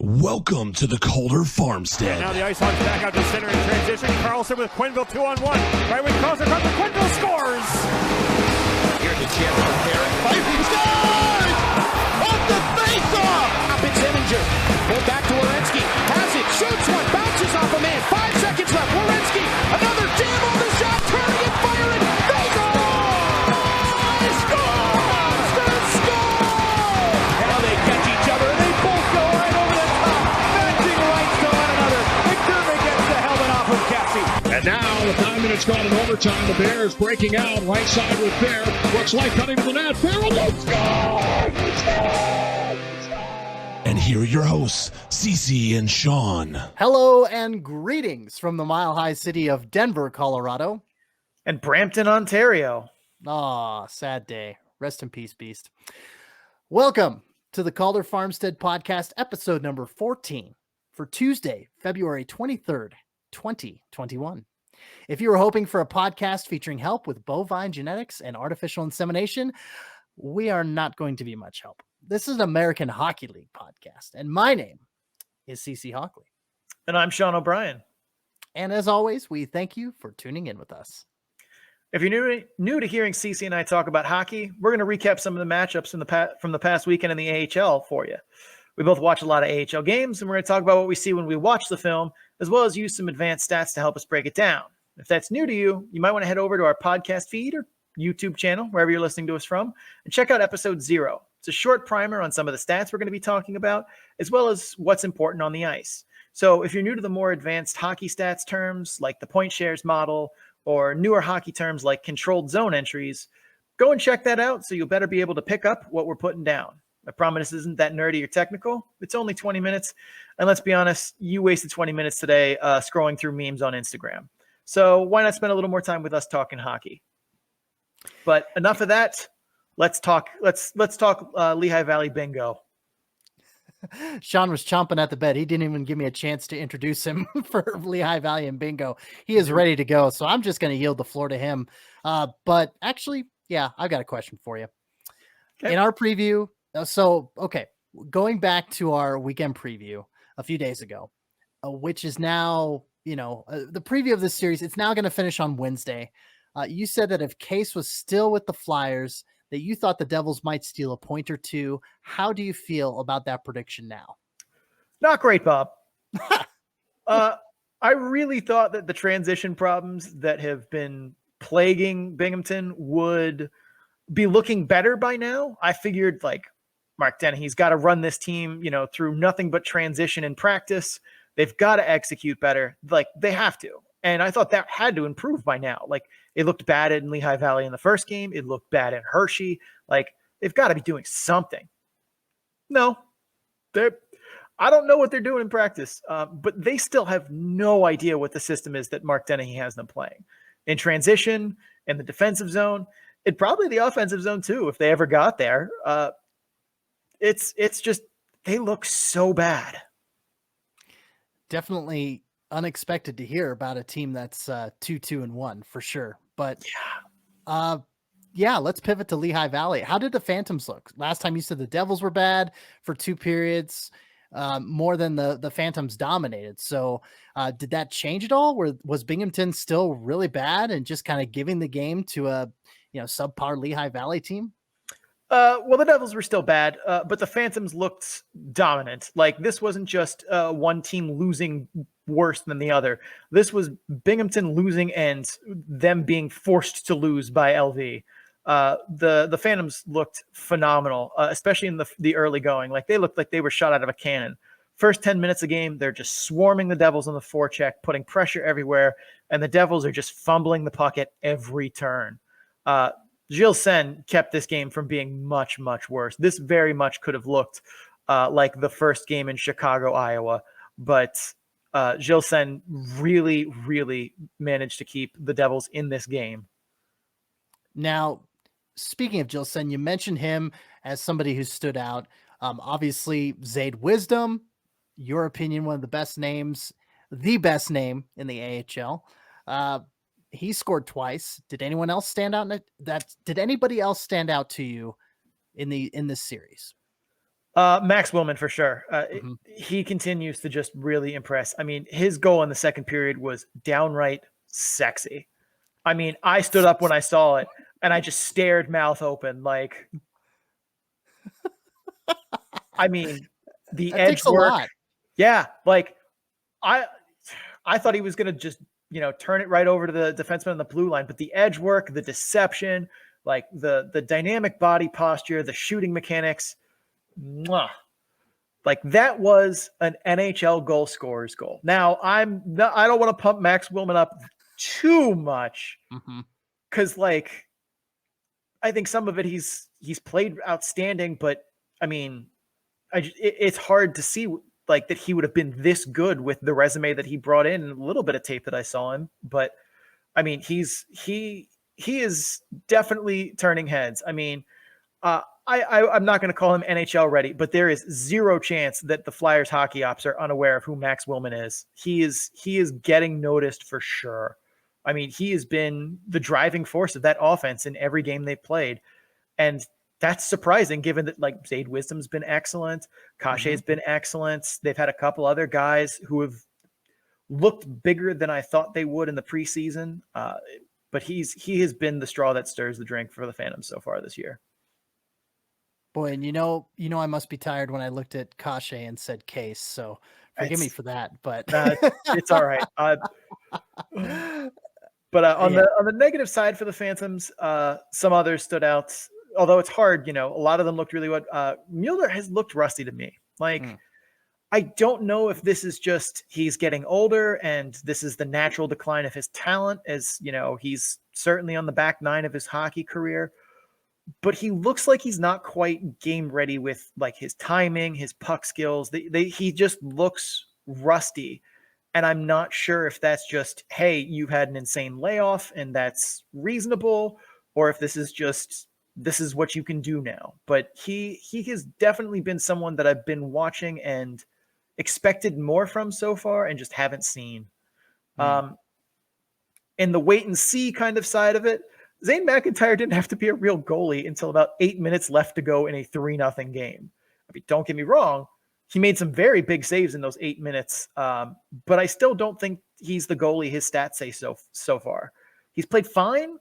Welcome to the Calder Farmstead. Now the Ice Hawks back out to center in transition. Carlson with Quinville 2-on-1. Right when Carlson comes, Quinville scores! Here's a chance for Herrick. Fighting scores! Off the face-off! Up in Zeminger. Pulled back to Werenski. Has it. Shoots one. Bounces off a man. 5 seconds left. Werenski. Another jam on the shot. Turning and firing. They score! Score! Monsters score! Now they catch each other and they both go right over the top. Matching rights to one another. McDermott gets the helmet off of Cassie. And now with 9 minutes gone in overtime, the Bears breaking out right side with Bear. Looks like cutting to the net. Bear will score! And here are your hosts, Cece and Sean. Hello and greetings from the mile-high city of Denver, Colorado. And Brampton, Ontario. Aw, sad day. Rest in peace, Beast. Welcome to the Calder Farmstead Podcast, episode number 14 for Tuesday, February 23rd, 2021. If you were hoping for a podcast featuring help with bovine genetics and artificial insemination, we are not going to be much help. This is an American Hockey League podcast, and my name is CC Hockley. And I'm Sean O'Brien. And as always, we thank you for tuning in with us. If you're new to hearing CC and I talk about hockey, we're going to recap some of the matchups from the past weekend in the AHL for you. We both watch a lot of AHL games, and we're going to talk about what we see when we watch the film, as well as use some advanced stats to help us break it down. If that's new to you, you might want to head over to our podcast feed or YouTube channel, wherever you're listening to us from, and check out episode 0. It's a short primer on some of the stats we're going to be talking about, as well as what's important on the ice. So if you're new to the more advanced hockey stats terms, like the point shares model, or newer hockey terms like controlled zone entries, go and check that out so you'll better be able to pick up what we're putting down. I promise this isn't that nerdy or technical. It's only 20 minutes. And let's be honest, you wasted 20 minutes today scrolling through memes on Instagram. So why not spend a little more time with us talking hockey? But enough of that. Let's talk Lehigh Valley bingo. Sean was chomping at the bit. He didn't even give me a chance to introduce him for Lehigh Valley and bingo. He is ready to go. So I'm just going to yield the floor to him. But actually, yeah, I've got a question for you. Okay. In our preview. Going back to our weekend preview a few days ago, which is now, the preview of this series, it's now going to finish on Wednesday. You said that if Case was still with the Flyers, that you thought the Devils might steal a point or two. How do you feel about that prediction now? Not great, Bob. I really thought that the transition problems that have been plaguing Binghamton would be looking better by now. I figured Mark Dennehy's got to run this team, through nothing but transition in practice. They've got to execute better. They have to. And I thought that had to improve by now. It looked bad in Lehigh Valley in the first game. It looked bad in Hershey. They've got to be doing something. No, I don't know what they're doing in practice, but they still have no idea what the system is that Mark Dennehy has them playing. In transition, in the defensive zone, and probably the offensive zone too, if they ever got there. It's just, they look so bad. Definitely unexpected to hear about a team that's 2-2-1 for sure. But let's pivot to Lehigh Valley. How did the Phantoms look? Last time you said the Devils were bad for 2 periods, more than the Phantoms dominated. So did that change at all? Was Binghamton still really bad and just kind of giving the game to a subpar Lehigh Valley team? Well, the Devils were still bad, but the Phantoms looked dominant. This wasn't just one team losing worse than the other. This was Binghamton losing and them being forced to lose by LV. The Phantoms looked phenomenal, especially in the early going. They looked like they were shot out of a cannon. First 10 minutes of game, they're just swarming the Devils on the forecheck, putting pressure everywhere, and the Devils are just fumbling the puck at every turn. Gilles Sen kept this game from being much, much worse. This very much could have looked like the first game in Chicago, Iowa, but Gilles Sen really, really managed to keep the Devils in this game. Now, speaking of Gilles Sen, you mentioned him as somebody who stood out. Obviously, Zayd Wisdom, your opinion, one of the best names, the best name in the AHL. He scored twice. Did anyone else stand out? Did anybody else stand out to you in this series? Max Willman for sure. He continues to just really impress. I mean, his goal in the second period was downright sexy. I mean, I stood up when I saw it and I just stared mouth open. Like, I mean, the That edge takes a work. lot. Yeah. Like I thought he was going to just, turn it right over to the defenseman on the blue line, but the edge work, the deception, like the dynamic body posture, the shooting mechanics, like that was an NHL goal scorer's goal. Now I don't want to pump Max Willman up too much because like I think some of it he's played outstanding, but I mean it's hard to see like that he would have been this good with the resume that he brought in and a little bit of tape that I saw him. But I mean he is definitely turning heads. I mean I'm not going to call him NHL ready, but there is zero chance that the Flyers hockey ops are unaware of who Max Willman is. He is getting noticed for sure. I mean, he has been the driving force of that offense in every game they played. And that's surprising given that like Zade Wisdom's been excellent. Kashey's been excellent. They've had a couple other guys who have looked bigger than I thought they would in the preseason. But he has been the straw that stirs the drink for the Phantoms so far this year. Boy, and I must be tired when I looked at Kashey and said Case, so forgive me for that. But it's all right. But on the negative side for the Phantoms, some others stood out. Although it's hard, a lot of them looked really good. Mueller has looked rusty to me. Like I don't know if this is just he's getting older and this is the natural decline of his talent, as he's certainly on the back nine of his hockey career. But he looks like he's not quite game ready with like his timing, his puck skills. He just looks rusty. And I'm not sure if that's just, hey, you've had an insane layoff and that's reasonable, or if this is what you can do now. But he has definitely been someone that I've been watching and expected more from so far and just haven't seen. In the wait and see kind of side of it, Zane McIntyre didn't have to be a real goalie until about 8 minutes left to go in a 3-0 game. I mean, don't get me wrong. He made some very big saves in those 8 minutes. But I still don't think he's the goalie his stats say so far. He's played fine.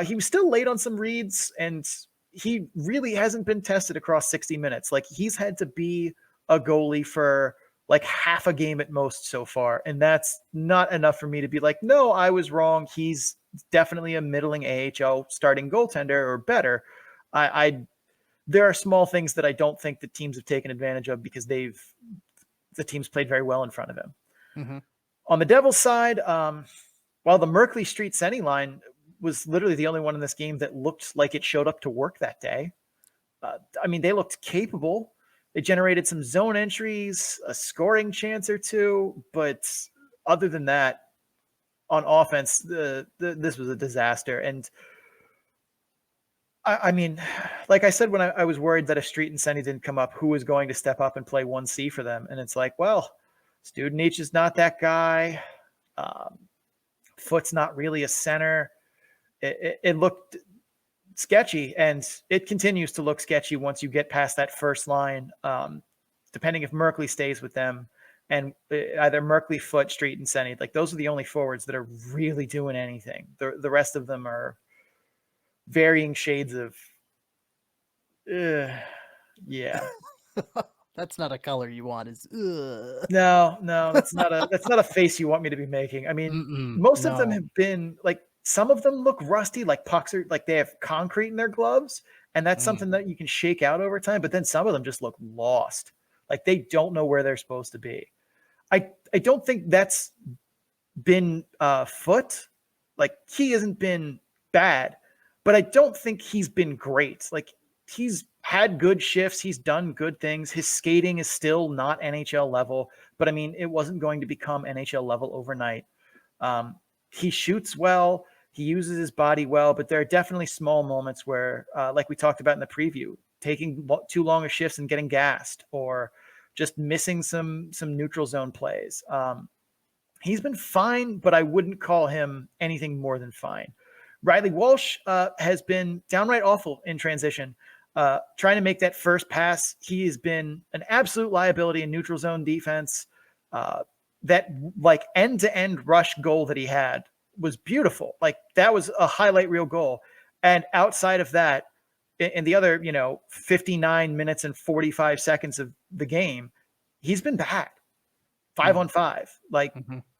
He was still late on some reads, and he really hasn't been tested across 60 minutes. Like he's had to be a goalie for like half a game at most so far. And that's not enough for me to be like, no, I was wrong. He's definitely a middling AHL starting goaltender or better. There are small things that I don't think the teams have taken advantage of because the team's played very well in front of him. On the Devils side, while the Merkley Street Senny line was literally the only one in this game that looked like it showed up to work that day. I mean, they looked capable. They generated some zone entries, a scoring chance or two, but other than that, on offense, this was a disaster. And I mean, like I said, when I was worried that if Street and Senny didn't come up, who was going to step up and play 1C for them? And it's like, well, Studenich is not that guy. Foot's not really a center. It looked sketchy, and it continues to look sketchy once you get past that first line, depending if Merkley stays with them. And either Merkley, Foot, Street, and Senny, like those are the only forwards that are really doing anything. The rest of them are varying shades of, yeah. That's not a color you want. Is no, that's not a face you want me to be making. I mean, most of them have been like, some of them look rusty, like pucks are like they have concrete in their gloves, and that's something that you can shake out over time. But then some of them just look lost, like they don't know where they're supposed to be. I don't think that's been Foot. Like he hasn't been bad, but I don't think he's been great. Like he's had good shifts. He's done good things. His skating is still not NHL level, but I mean, it wasn't going to become NHL level overnight. He shoots well. He uses his body well, but there are definitely small moments where, like we talked about in the preview, taking too long of shifts and getting gassed, or just missing some neutral zone plays. He's been fine, but I wouldn't call him anything more than fine. Riley Walsh has been downright awful in transition. trying to make that first pass. He has been an absolute liability in neutral zone defense. That like end-to-end rush goal that he had was beautiful. Like that was a highlight reel goal. And outside of that, in the other, 59 minutes and 45 seconds of the game, he's been bad. 5-on-5. Like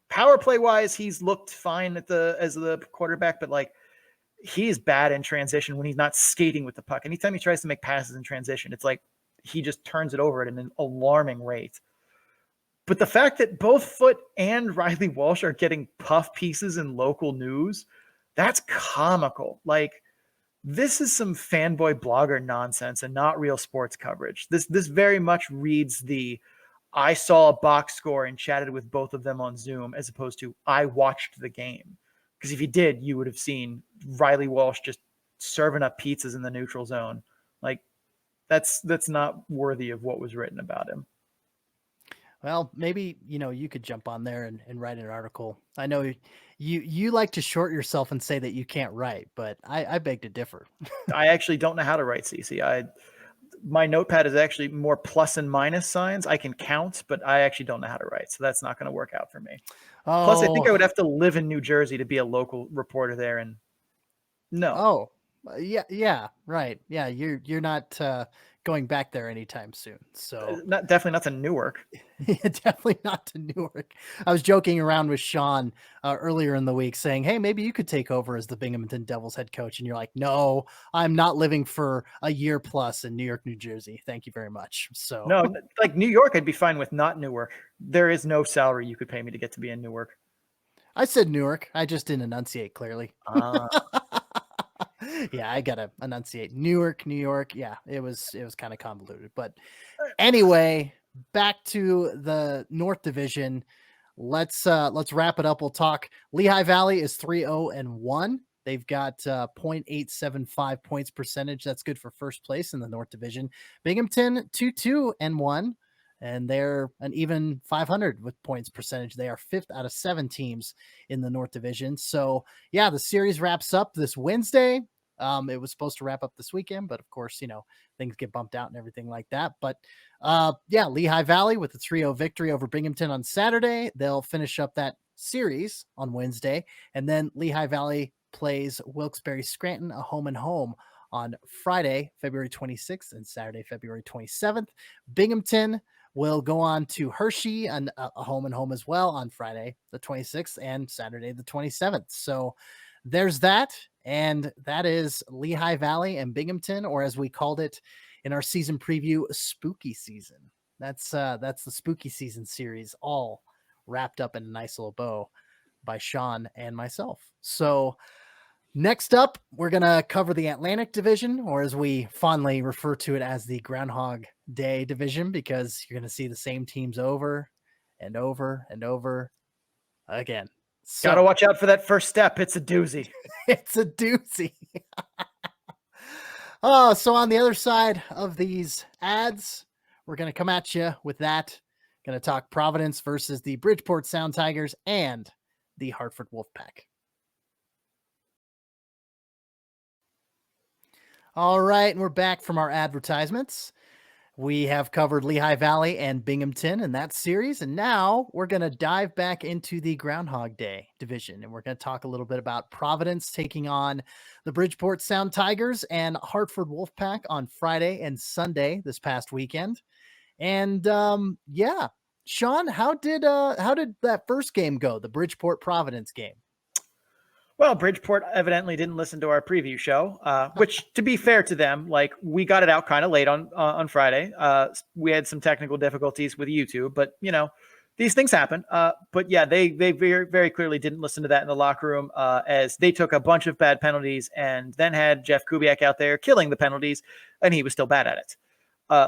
power play wise, he's looked fine as the quarterback, but like he is bad in transition when he's not skating with the puck. Anytime he tries to make passes in transition, it's like he just turns it over at an alarming rate. But the fact that both Foote and Riley Walsh are getting puff pieces in local news, that's comical. Like, this is some fanboy blogger nonsense and not real sports coverage. This very much reads the I saw a box score and chatted with both of them on Zoom as opposed to I watched the game. Because if you did, you would have seen Riley Walsh just serving up pizzas in the neutral zone. Like, that's not worthy of what was written about him. Well, maybe, you could jump on there and write an article. I know you like to short yourself and say that you can't write, but I beg to differ. I actually don't know how to write, CC. My notepad is actually more plus and minus signs. I can count, but I actually don't know how to write. So that's not going to work out for me. Oh. Plus, I think I would have to live in New Jersey to be a local reporter there. And no. Oh, yeah, right. Yeah, you're not going back there anytime soon. So definitely not to Newark. Yeah, definitely not to Newark. I was joking around with Sean earlier in the week saying, hey, maybe you could take over as the Binghamton Devils head coach. And you're like, no, I'm not living for a year plus in New York, New Jersey. Thank you very much. So no, like New York, I'd be fine with, not Newark. There is no salary you could pay me to get to be in Newark. I said Newark. I just didn't enunciate clearly. Yeah, I gotta enunciate Newark, New York. Yeah, it was kind of convoluted, but anyway, back to the North Division. Let's wrap it up. We'll talk. Lehigh Valley is 3-0-1. They've got 0.875 points percentage. That's good for first place in the North Division. Binghamton 2-2-1, and they're an even 500 with points percentage. They are 5th out of 7 teams in the North Division. So yeah, the series wraps up this Wednesday. It was supposed to wrap up this weekend, but of course, things get bumped out and everything like that. But yeah, Lehigh Valley with a 3-0 victory over Binghamton on Saturday. They'll finish up that series on Wednesday. And then Lehigh Valley plays Wilkes-Barre Scranton, a home and home, on Friday, February 26th and Saturday, February 27th. Binghamton will go on to Hershey, and a home and home as well, on Friday, the 26th, and Saturday, the 27th. So there's that. And that is Lehigh Valley and Binghamton, or as we called it in our season preview, Spooky Season. That's the Spooky Season series, all wrapped up in a nice little bow by Sean and myself. So next up, we're going to cover the Atlantic Division, or as we fondly refer to it as the Groundhog Day Division, because you're going to see the same teams over and over and over again. So, gotta watch out for that first step. It's a doozy. It's a doozy. Oh, so on the other side of these ads, we're going to come at you with that. Going to talk Providence versus the Bridgeport Sound Tigers and the Hartford Wolfpack. All right, and we're back from our advertisements. We have covered Lehigh Valley and Binghamton in that series, and now we're going to dive back into the Groundhog Day division, and we're going to talk a little bit about Providence taking on the Bridgeport Sound Tigers and Hartford Wolfpack on Friday and Sunday this past weekend. And yeah, Sean, how did that first game go, the Bridgeport Providence game? Well, Bridgeport evidently didn't listen to our preview show, which, to be fair to them, like, we got it out kind of late on Friday. We had some technical difficulties with YouTube, but these things happen. But yeah, they very, very clearly didn't listen to that in the locker room, as they took a bunch of bad penalties and then had Jeff Kubiak out there killing the penalties, and he was still bad at it.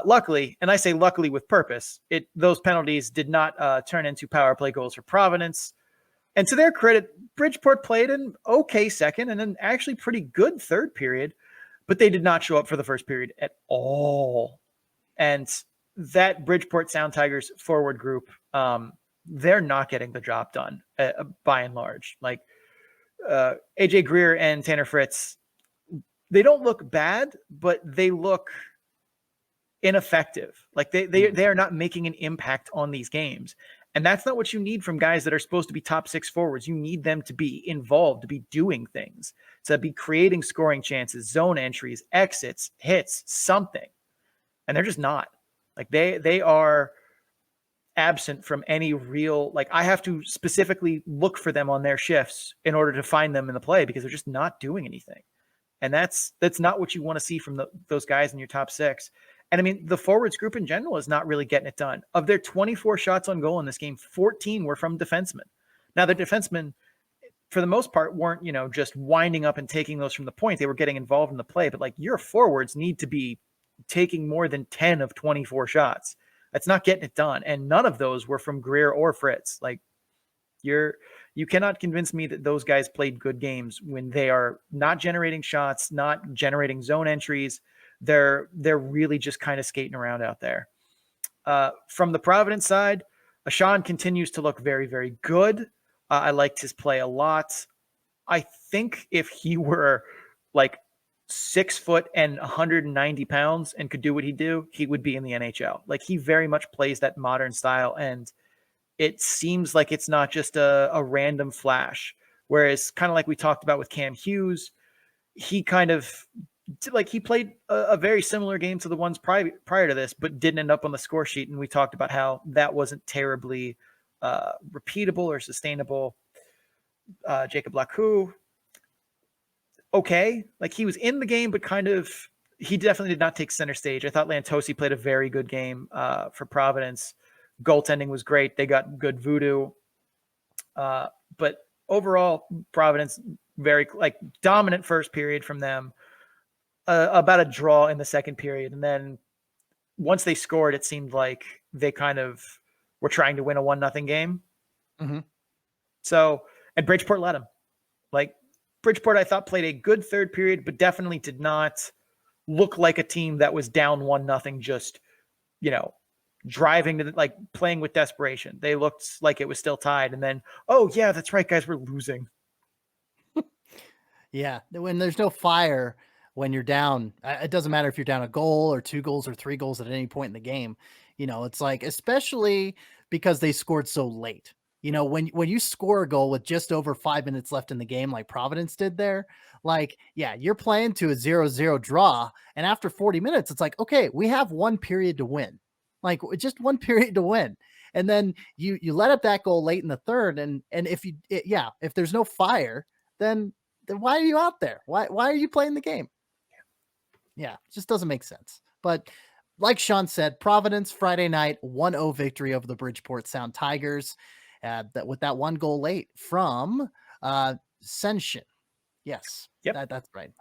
Luckily, and I say luckily with purpose, those penalties did not turn into power play goals for Providence. And to their credit, Bridgeport played an okay second and an actually pretty good third period, but they did not show up for the first period at all. And that Bridgeport Sound Tigers forward group, they're not getting the job done by and large. Like AJ Greer and Tanner Fritz, they don't look bad, but they look ineffective. Like they are not making an impact on these games. And that's not what you need from guys that are supposed to be top 6 forwards. You need them to be involved, to be doing things, to be creating scoring chances, zone entries, exits, hits, something. And they're just not. Like they are absent from any real, like I have to specifically look for them on their shifts in order to find them in the play because they're just not doing anything. And that's not what you want to see from those guys in your top 6. And I mean, the forwards group in general is not really getting it done. Of their 24 shots on goal in this game, 14 were from defensemen. Now, the defensemen, for the most part, weren't, just winding up and taking those from the point. They were getting involved in the play. But like your forwards need to be taking more than 10 of 24 shots. That's not getting it done. And none of those were from Greer or Fritz. Like you cannot convince me that those guys played good games when they are not generating shots, not generating zone entries. They're really just kind of skating around out there. From the Providence side, Sean continues to look very, very good. I liked his play a lot. I think if he were like 6 foot and 190 pounds and could do what he do, he would be in the NHL. Like he very much plays that modern style. And it seems like it's not just a random flash. Whereas kind of like we talked about with Cam Hughes, he kind of like he played a very similar game to the ones prior to this, but didn't end up on the score sheet. And we talked about how that wasn't terribly repeatable or sustainable. Jacob Lacoux, okay. Like he was in the game, but he definitely did not take center stage. I thought Lantosi played a very good game for Providence. Goaltending was great. They got good voodoo. But overall, Providence, very dominant first period from them. About a draw in the second period. And then once they scored, it seemed like they kind of were trying to win a 1-0 game. Mm-hmm. So, and Bridgeport let them. Like Bridgeport, I thought played a good third period, but definitely did not look like a team that was down 1-0, just, driving to playing with desperation. They looked like it was still tied. And then, oh yeah, that's right, guys, we're losing. Yeah. When there's no fire, when you're down, it doesn't matter if you're down a goal or 2 goals or 3 goals at any point in the game. It's like, especially because they scored so late. When you score a goal with just over 5 minutes left in the game, like Providence did there, you're playing to a 0-0 draw. And after 40 minutes, it's like, okay, we have 1 period to win, just 1 period to win. And then you let up that goal late in the third. And if there's no fire, then why are you out there? Why are you playing the game? Yeah, it just doesn't make sense. But like Sean said, Providence Friday night 1-0 victory over the Bridgeport Sound Tigers. With that 1 goal late from Senshin. Yes, yep. That's right.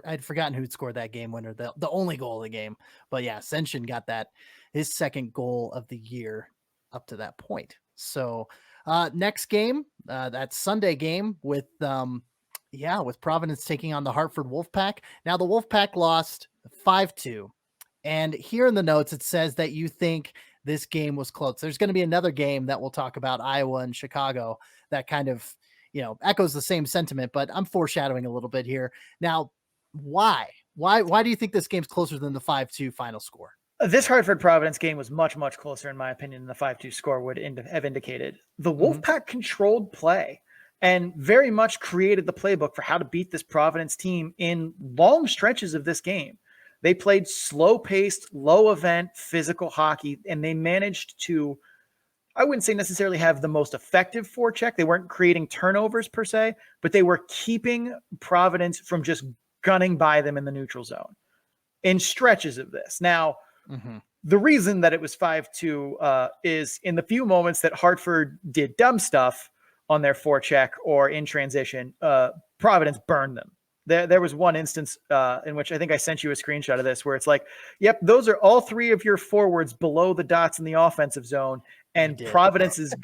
I'd forgotten who'd scored that game winner, the only goal of the game. But yeah, Senshin got his second goal of the year up to that point. So next game, that Sunday game with Providence taking on the Hartford Wolfpack. Now the Wolfpack lost 5-2. And here in the notes, it says that you think this game was close. There's going to be another game that we'll talk about, Iowa and Chicago, that kind of, echoes the same sentiment, but I'm foreshadowing a little bit here. Now, why do you think this game's closer than the 5-2 final score? This Hartford Providence game was much, much closer, in my opinion, than the 5-2 score would have indicated. The Wolfpack controlled play and very much created the playbook for how to beat this Providence team in long stretches of this game. They played slow-paced, low-event, physical hockey, and they managed to, I wouldn't say necessarily have the most effective forecheck. They weren't creating turnovers per se, but they were keeping Providence from just gunning by them in the neutral zone in stretches of this. Now, the reason that it was 5-2 is in the few moments that Hartford did dumb stuff on their forecheck or in transition, Providence burned them. There was one instance in which I think I sent you a screenshot of this where it's like, yep, those are all 3 of your forwards below the dots in the offensive zone. And Providence has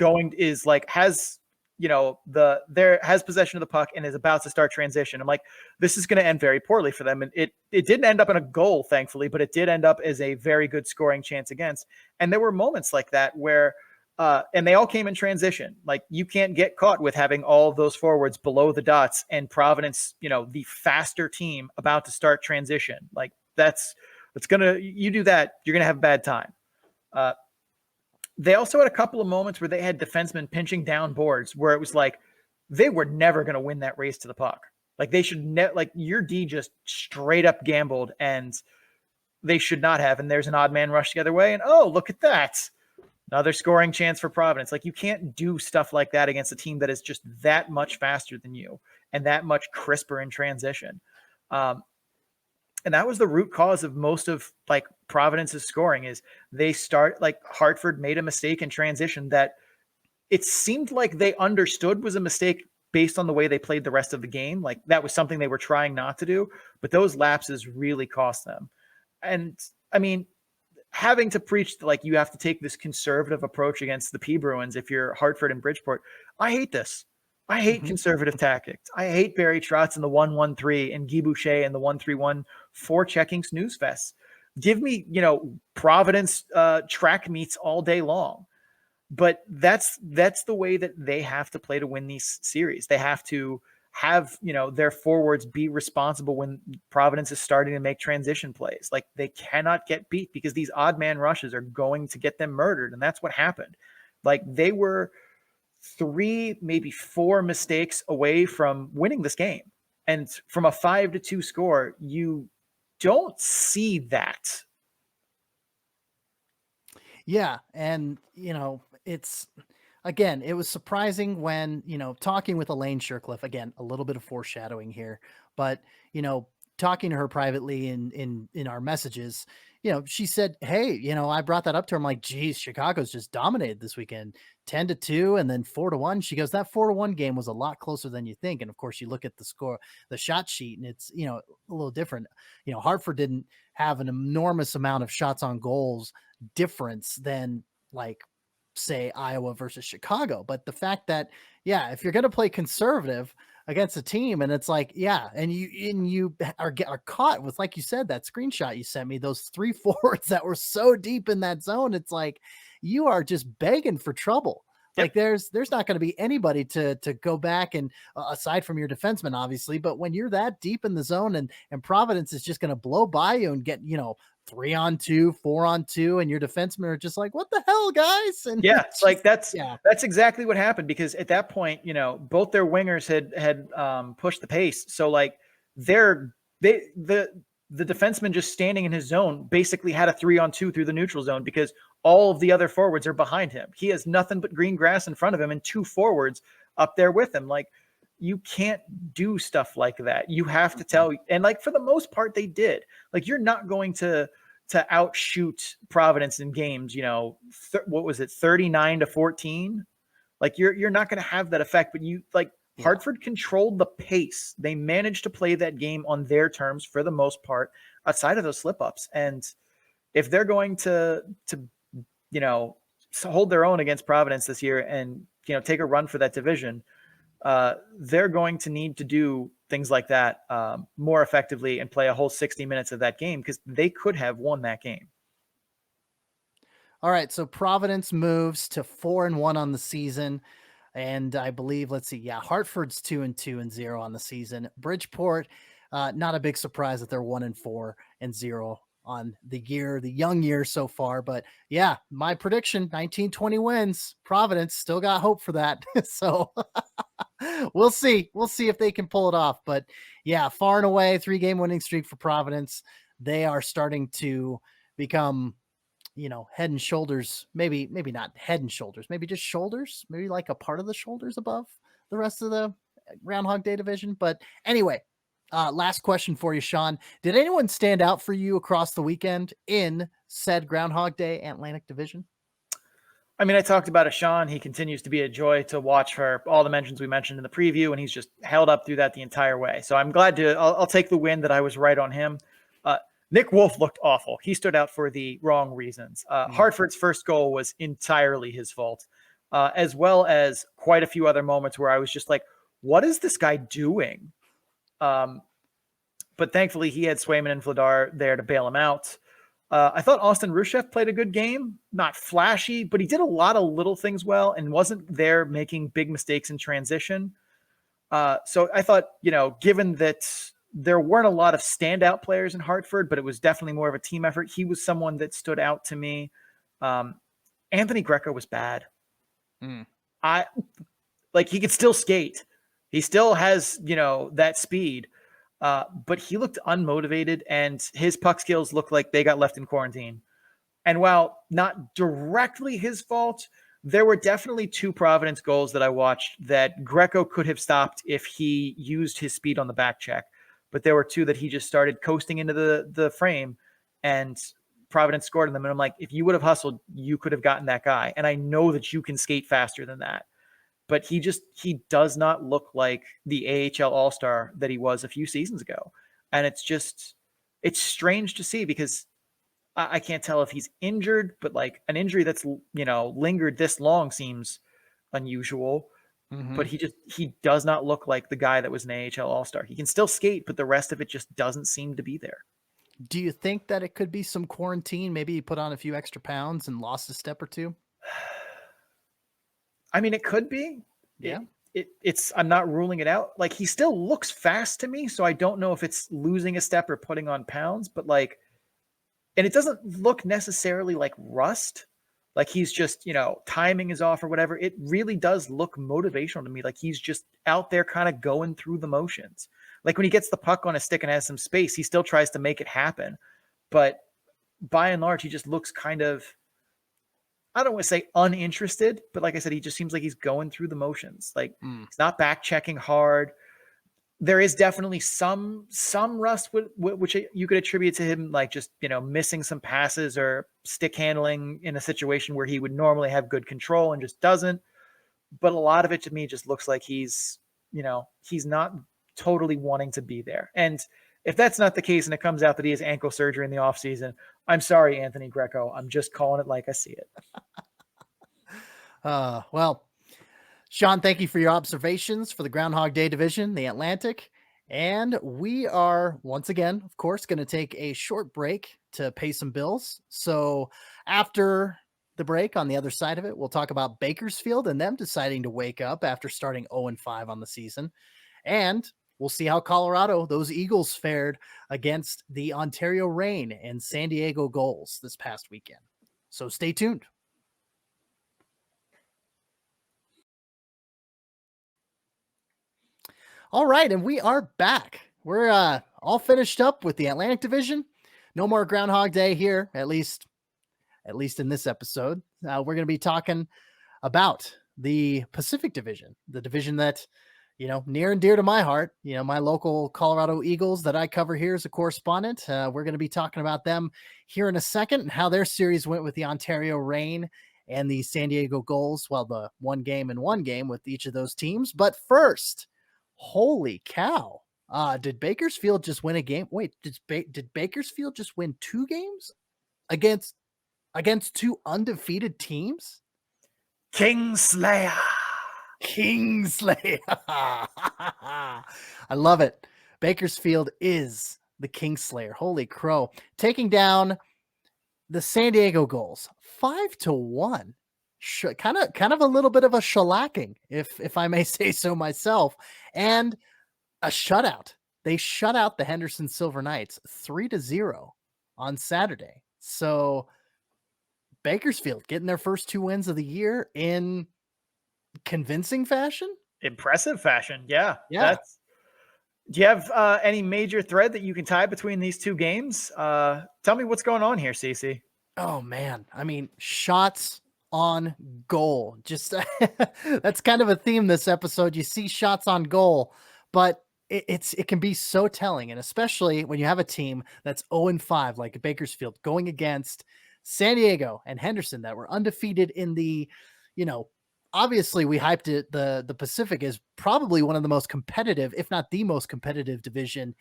possession of the puck and is about to start transition. I'm like, this is going to end very poorly for them. And it didn't end up in a goal, thankfully, but it did end up as a very good scoring chance against. And there were moments like that where And they all came in transition. Like, you can't get caught with having all of those forwards below the dots and Providence, the faster team about to start transition. Like, you do that, you're going to have a bad time. They also had a couple of moments where they had defensemen pinching down boards where it was like, they were never going to win that race to the puck. Like, they should your D just straight up gambled, and they should not have. And there's an odd man rush the other way. And look at that. Another scoring chance for Providence. Like, you can't do stuff like that against a team that is just that much faster than you and that much crisper in transition. And that was the root cause of most of Providence's scoring is they Hartford made a mistake in transition that it seemed like they understood was a mistake based on the way they played the rest of the game. Like, that was something they were trying not to do, but those lapses really cost them. And I mean, having to preach you have to take this conservative approach against the P Bruins if you're Hartford and Bridgeport. I hate this. I hate conservative tactics. I hate Barry Trotz and the 1-1-3 and Guy Boucher and the 1-3-1 4-checking snooze fest. Give me, Providence track meets all day long. But that's the way that they have to play to win these series. They have to have, their forwards be responsible when Providence is starting to make transition plays. Like, they cannot get beat because these odd man rushes are going to get them murdered. And that's what happened. Like, they were 3, maybe 4 mistakes away from winning this game. And from a 5-2 score, you don't see that. Yeah. And, it was surprising when, talking with Elaine Shircliff, again, a little bit of foreshadowing here, but, talking to her privately in our messages, she said, hey, I brought that up to her. I'm like, geez, Chicago's just dominated this weekend, 10-2 and then 4-1. She goes, that 4-1 game was a lot closer than you think. And of course you look at the score, the shot sheet, and it's, a little different. Hartford didn't have an enormous amount of shots on goals difference than say Iowa versus Chicago. But the fact that, if you're going to play conservative against a team and it's and you are caught with, like you said, that screenshot you sent me, those 3 forwards that were so deep in that zone, it's like you are just begging for trouble. Yep. Like there's not going to be anybody to go back and aside from your defenseman, obviously, but when you're that deep in the zone and Providence is just going to blow by you and get, 3-on-2, 4-on-2, and your defensemen are just like, what the hell, guys? And that's exactly what happened, because at that point, both their wingers had pushed the pace. So the defenseman just standing in his zone basically had a 3-on-2 through the neutral zone because all of the other forwards are behind him. He has nothing but green grass in front of him and 2 forwards up there with him. Like, you can't do stuff like that. You have to tell, and for the most part, they did. You're not going to outshoot Providence in games, what was it, 39-14? You're not going to have that effect, but Hartford controlled the pace. They managed to play that game on their terms for the most part, outside of those slip-ups. And if they're going to hold their own against Providence this year and, take a run for that division, they're going to need to do things like that more effectively and play a whole 60 minutes of that game, because they could have won that game. All right. So Providence moves to 4-1 on the season. And I believe, Hartford's 2-2-0 on the season. Bridgeport, not a big surprise that they're 1-4-0 on the year, the young year so far. But my prediction, 19-20 wins. Providence still got hope for that. So we'll see. We'll see if they can pull it off. But far and away, 3-game winning streak for Providence. They are starting to become, head and shoulders, maybe not head and shoulders, maybe just shoulders, maybe a part of the shoulders above the rest of the Groundhog Day division. But anyway, last question for you, Sean. Did anyone stand out for you across the weekend in said Groundhog Day Atlantic division? I mean, I talked about it, Sean. He continues to be a joy to watch for all the mentions we mentioned in the preview, and he's just held up through that the entire way. So I'm glad I'll take the win that I was right on him. Nick Wolf looked awful. He stood out for the wrong reasons. Hartford's first goal was entirely his fault, as well as quite a few other moments where I was just like, what is this guy doing? But thankfully he had Swayman and Vladar there to bail him out. I thought Austin Rushev played a good game, not flashy, but he did a lot of little things well and wasn't there making big mistakes in transition. So I thought, given that there weren't a lot of standout players in Hartford, but it was definitely more of a team effort, he was someone that stood out to me. Anthony Greco was bad. He could still skate. He still has, that speed. But he looked unmotivated, and his puck skills looked like they got left in quarantine. And while not directly his fault, there were definitely 2 Providence goals that I watched that Greco could have stopped if he used his speed on the back check. But there were 2 that he just started coasting into the frame, and Providence scored in them. And I'm like, if you would have hustled, you could have gotten that guy. And I know that you can skate faster than that. But he does not look like the AHL All-Star that he was a few seasons ago. And it's strange to see, because I can't tell if he's injured, but like an injury that's, lingered this long seems unusual. Mm-hmm. But he does not look like the guy that was an AHL All-Star. He can still skate, but the rest of it just doesn't seem to be there. Do you think that it could be some quarantine? Maybe he put on a few extra pounds and lost a step or 2? I mean, it could be. Yeah. I'm not ruling it out. Like, he still looks fast to me, so I don't know if it's losing a step or putting on pounds, but and it doesn't look necessarily like rust. Like he's just, timing is off or whatever. It really does look motivational to me. Like he's just out there kind of going through the motions. Like when he gets the puck on a stick and has some space, he still tries to make it happen. But by and large, he just looks kind of, I don't want to say uninterested, but like I said, he just seems like he's going through the motions. Like he's not back checking hard. There is definitely some rust, which you could attribute to him, like just, missing some passes or stick handling in a situation where he would normally have good control and just doesn't. But a lot of it to me just looks like he's not totally wanting to be there. And if that's not the case and it comes out that he has ankle surgery in the offseason, I'm sorry, Anthony Greco. I'm just calling it like I see it. Well, Sean, thank you for your observations for the Groundhog Day division, the Atlantic. And we are, once again, of course, going to take a short break to pay some bills. So after the break, on the other side of it, we'll talk about Bakersfield and them deciding to wake up after starting 0-5 on the season. And we'll see how Colorado, those Eagles, fared against the Ontario Reign and San Diego Gulls this past weekend. So stay tuned. All right, and we are back. We're all finished up with the Atlantic Division. No more Groundhog Day here, at least in this episode. We're going to be talking about the Pacific Division, the division that, near and dear to my heart. My local Colorado Eagles that I cover here as a correspondent. We're going to be talking about them here in a second and how their series went with the Ontario Reign and the San Diego Gulls. Well, the one game with each of those teams. But first, holy cow. Did Bakersfield just win a game? Wait, did Bakersfield just win 2 games against 2 undefeated teams? Kingslayer. I love it. Bakersfield is the Kingslayer. Holy crow. Taking down the San Diego Gulls 5-1. Kind of a little bit of a shellacking, if I may say so myself, and a shutout. They shut out the Henderson Silver Knights 3-0 on Saturday. So Bakersfield getting their first 2 wins of the year in convincing fashion, impressive fashion. Yeah. Do you have any major thread that you can tie between these 2 games? Tell me what's going on here, CC. Oh man, I mean, shots on goal. Just that's kind of a theme this episode. You see shots on goal, but it can be so telling, and especially when you have a team that's 0-5 like Bakersfield going against San Diego and Henderson that were undefeated in the, obviously we hyped it. The Pacific is probably one of the most competitive, if not the most competitive division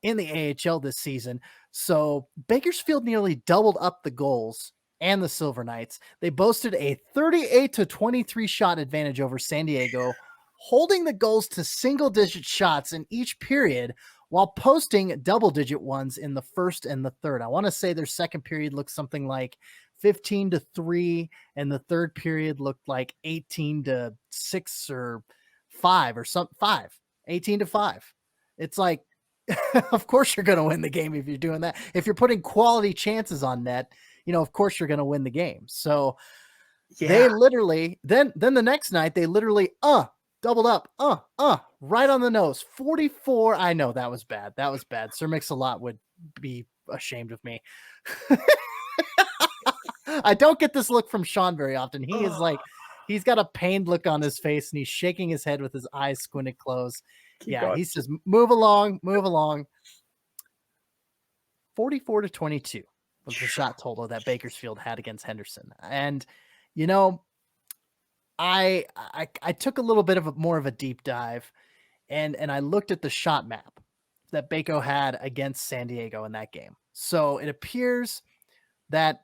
in the AHL this season. So Bakersfield nearly doubled up the goals and the Silver Knights. They boasted a 38-23 shot advantage over San Diego, holding the goals to single-digit shots in each period, while posting double-digit ones in the first and the third. I want to say their second period looked something like 15-3, and the third period looked like 18-6 or 5 or something. 18-5. It's like, of course you're going to win the game if you're doing that. If you're putting quality chances on net, of course you're going to win the game. So they literally, then the next night, they literally, doubled up, right on the nose. 44. I know that was bad. That was bad. Sir Mix-a-Lot would be ashamed of me. I don't get this look from Sean very often. He is like, he's got a pained look on his face and he's shaking his head with his eyes squinted closed. He says, move along. 44-22 was the shot total that Bakersfield had against Henderson. And, I took a little bit of more of a deep dive and I looked at the shot map that Baco had against San Diego in that game. So it appears that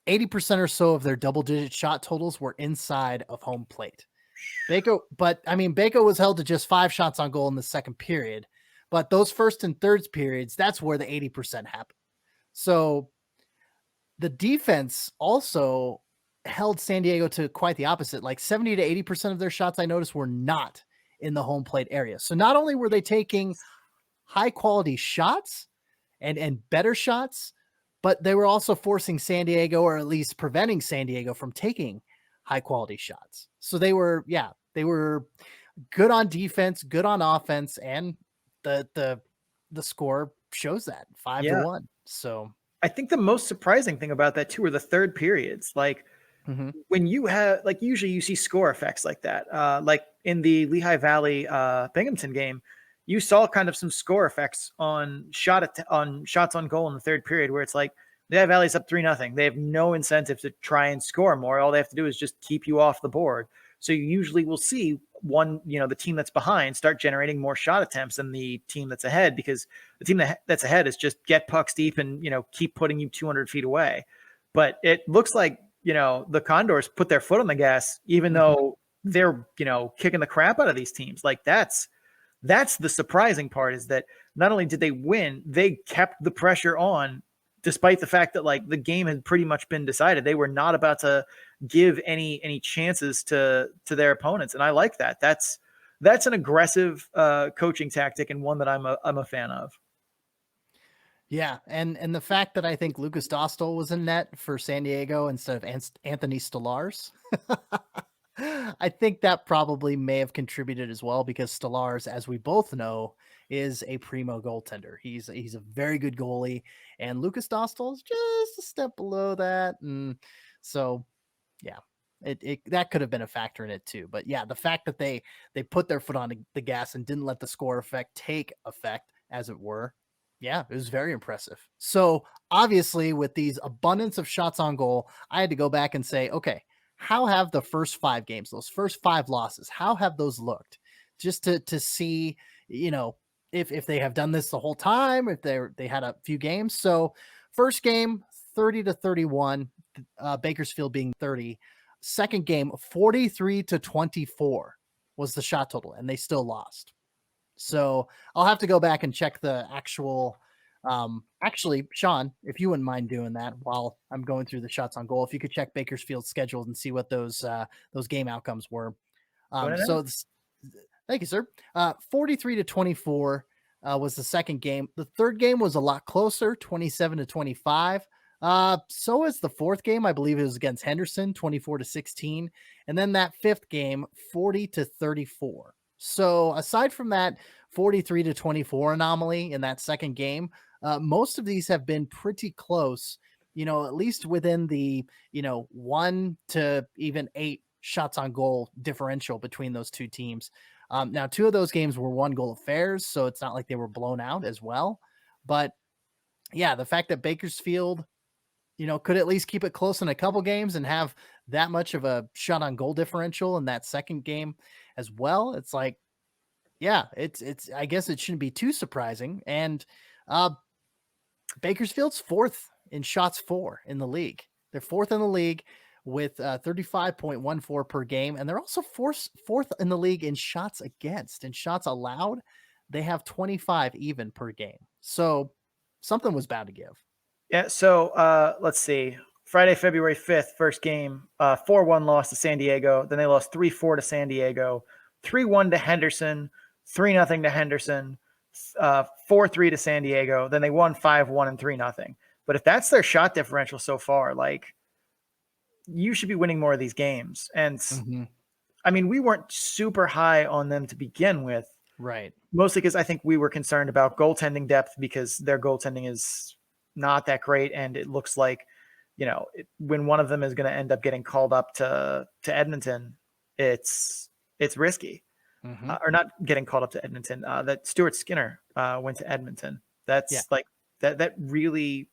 80% or so of their double-digit shot totals were inside of home plate. Baco was held to just 5 shots on goal in the second period, but those first and third periods, that's where the 80% happened. So the defense also held San Diego to quite the opposite. Like 70 to 80% of their shots I noticed were not in the home plate area. So not only were they taking high quality shots and better shots, but they were also forcing San Diego, or at least preventing San Diego from taking high quality shots. So they were good on defense, good on offense, and the score shows that 5-1. So I think the most surprising thing about that too are the third periods. Like when you have, like, usually you see score effects like that. Like in the Lehigh Valley-Binghamton game, you saw kind of some score effects on shots on goal in the third period, where it's like Lehigh Valley's up 3-0. They have no incentive to try and score more. All they have to do is just keep you off the board. So you usually will see the team that's behind start generating more shot attempts than the team that's ahead, because the team that's ahead is just get pucks deep and, keep putting you 200 feet away. But it looks like, the Condors put their foot on the gas, even though they're, kicking the crap out of these teams. Like that's the surprising part, is that not only did they win, they kept the pressure on, despite the fact that, like, the game had pretty much been decided. They were not about to give any chances to their opponents. And I like that. That's an aggressive coaching tactic, and one that I'm a fan of. Yeah, and the fact that I think Lucas Dostal was in net for San Diego instead of Anthony Stolarz, I think that probably may have contributed as well, because Stolarz, as we both know, is a primo goaltender. He's a very good goalie, and Lucas Dostal is just a step below that. And so, yeah, it that could have been a factor in it too. But yeah, the fact that they put their foot on the gas and didn't let the score effect take effect, as it were. Yeah, it was very impressive. So obviously, with these abundance of shots on goal, I had to go back and say, okay, how have the first 5 games, those first 5 losses, how have those looked? Just to see, if they have done this the whole time, if they had a few games. So first game, 30-31, Bakersfield being 30. Second game, 43-24 was the shot total, and they still lost. So I'll have to go back and check the actual, actually, Sean, if you wouldn't mind doing that while I'm going through the shots on goal, if you could check Bakersfield's schedule and see what those game outcomes were. Thank you, sir. 43-24 was the second game. The third game was a lot closer, 27-25. So is the fourth game. I believe it was against Henderson, 24-16. And then that fifth game, 40-34. So aside from that 43-24 anomaly in that second game, most of these have been pretty close, at least within the, 1 to even 8 shots on goal differential between those two teams. Now, 2 of those games were 1-goal affairs, so it's not like they were blown out as well. But yeah, the fact that Bakersfield, could at least keep it close in a couple games and have that much of a shot on goal differential in that second game as well. It's like, yeah, it's, I guess it shouldn't be too surprising. And Bakersfield's 4th in shots for in the league. They're 4th in the league with 35.14 per game. And they're also fourth in the league in shots against. In shots allowed, they have 25 even per game. So something was bound to give. Yeah. So let's see. Friday, February 5th, first game, 4-1 loss to San Diego. Then they lost 3-4 to San Diego, 3-1 to Henderson, 3-0 to Henderson, 4-3 to San Diego. Then they won 5-1 and 3-0. But if that's their shot differential so far, like, you should be winning more of these games. And I mean, we weren't super high on them to begin with. Right. Mostly because I think we were concerned about goaltending depth because their goaltending is not that great. And it looks like, when one of them is going to end up getting called up to Edmonton, it's risky. Or not getting called up to Edmonton. That Stuart Skinner went to Edmonton. That's like that really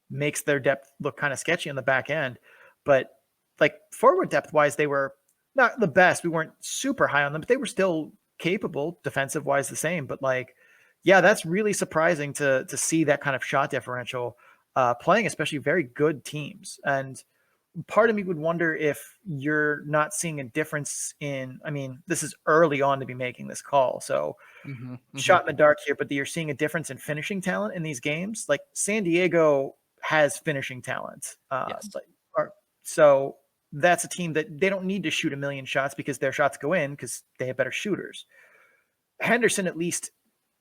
makes their depth look kind of sketchy on the back end. But like forward depth wise, they were not the best. We weren't super high on them, but they were still capable, defensive wise the same. But like, yeah, that's really surprising to see that kind of shot differential playing, especially very good teams. And part of me would wonder if you're not seeing a difference this is early on to be making this call. So shot in the dark here, but you're seeing a difference in finishing talent in these games. Like San Diego has finishing talent. So that's a team that they don't need to shoot a million shots because their shots go in because they have better shooters. Henderson, at least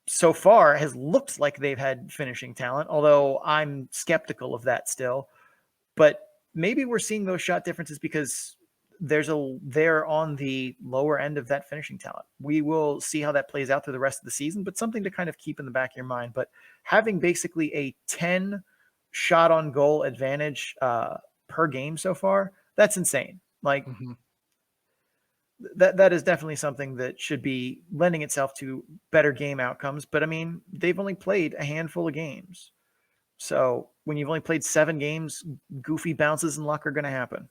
so far, has looked like they've had finishing talent, although I'm skeptical of that still. But maybe we're seeing those shot differences because they're on the lower end of that finishing talent. We will see how that plays out through the rest of the season, but something to kind of keep in the back of your mind. But having basically a 10 shot on goal advantage per game so far, that's insane. Like that is definitely something that should be lending itself to better game outcomes. But I mean, they've only played a handful of games. So when you've only played 7 games, goofy bounces and luck are going to happen.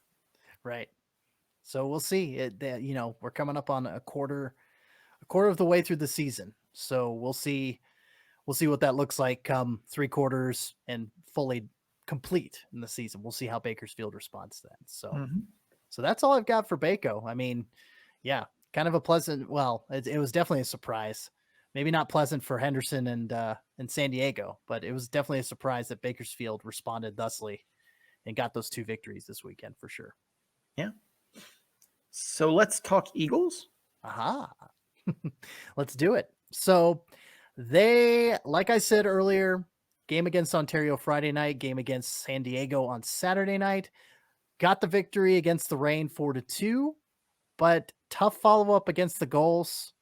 Right. So we'll see. We're coming up on a quarter of the way through the season. So we'll see what that looks like come 3 quarters and fully complete in the season. We'll see how Bakersfield responds then. So, so that's all I've got for Bako. I mean, yeah, kind of a pleasant. Well, it was definitely a surprise. Maybe not pleasant for Henderson and San Diego, but it was definitely a surprise that Bakersfield responded thusly and got those 2 victories this weekend for sure. Yeah. So let's talk Eagles. Aha. Let's do it. So they, like I said earlier, game against Ontario Friday night, game against San Diego on Saturday night, got the victory against the Reign 4-2, but tough follow-up against the Goals.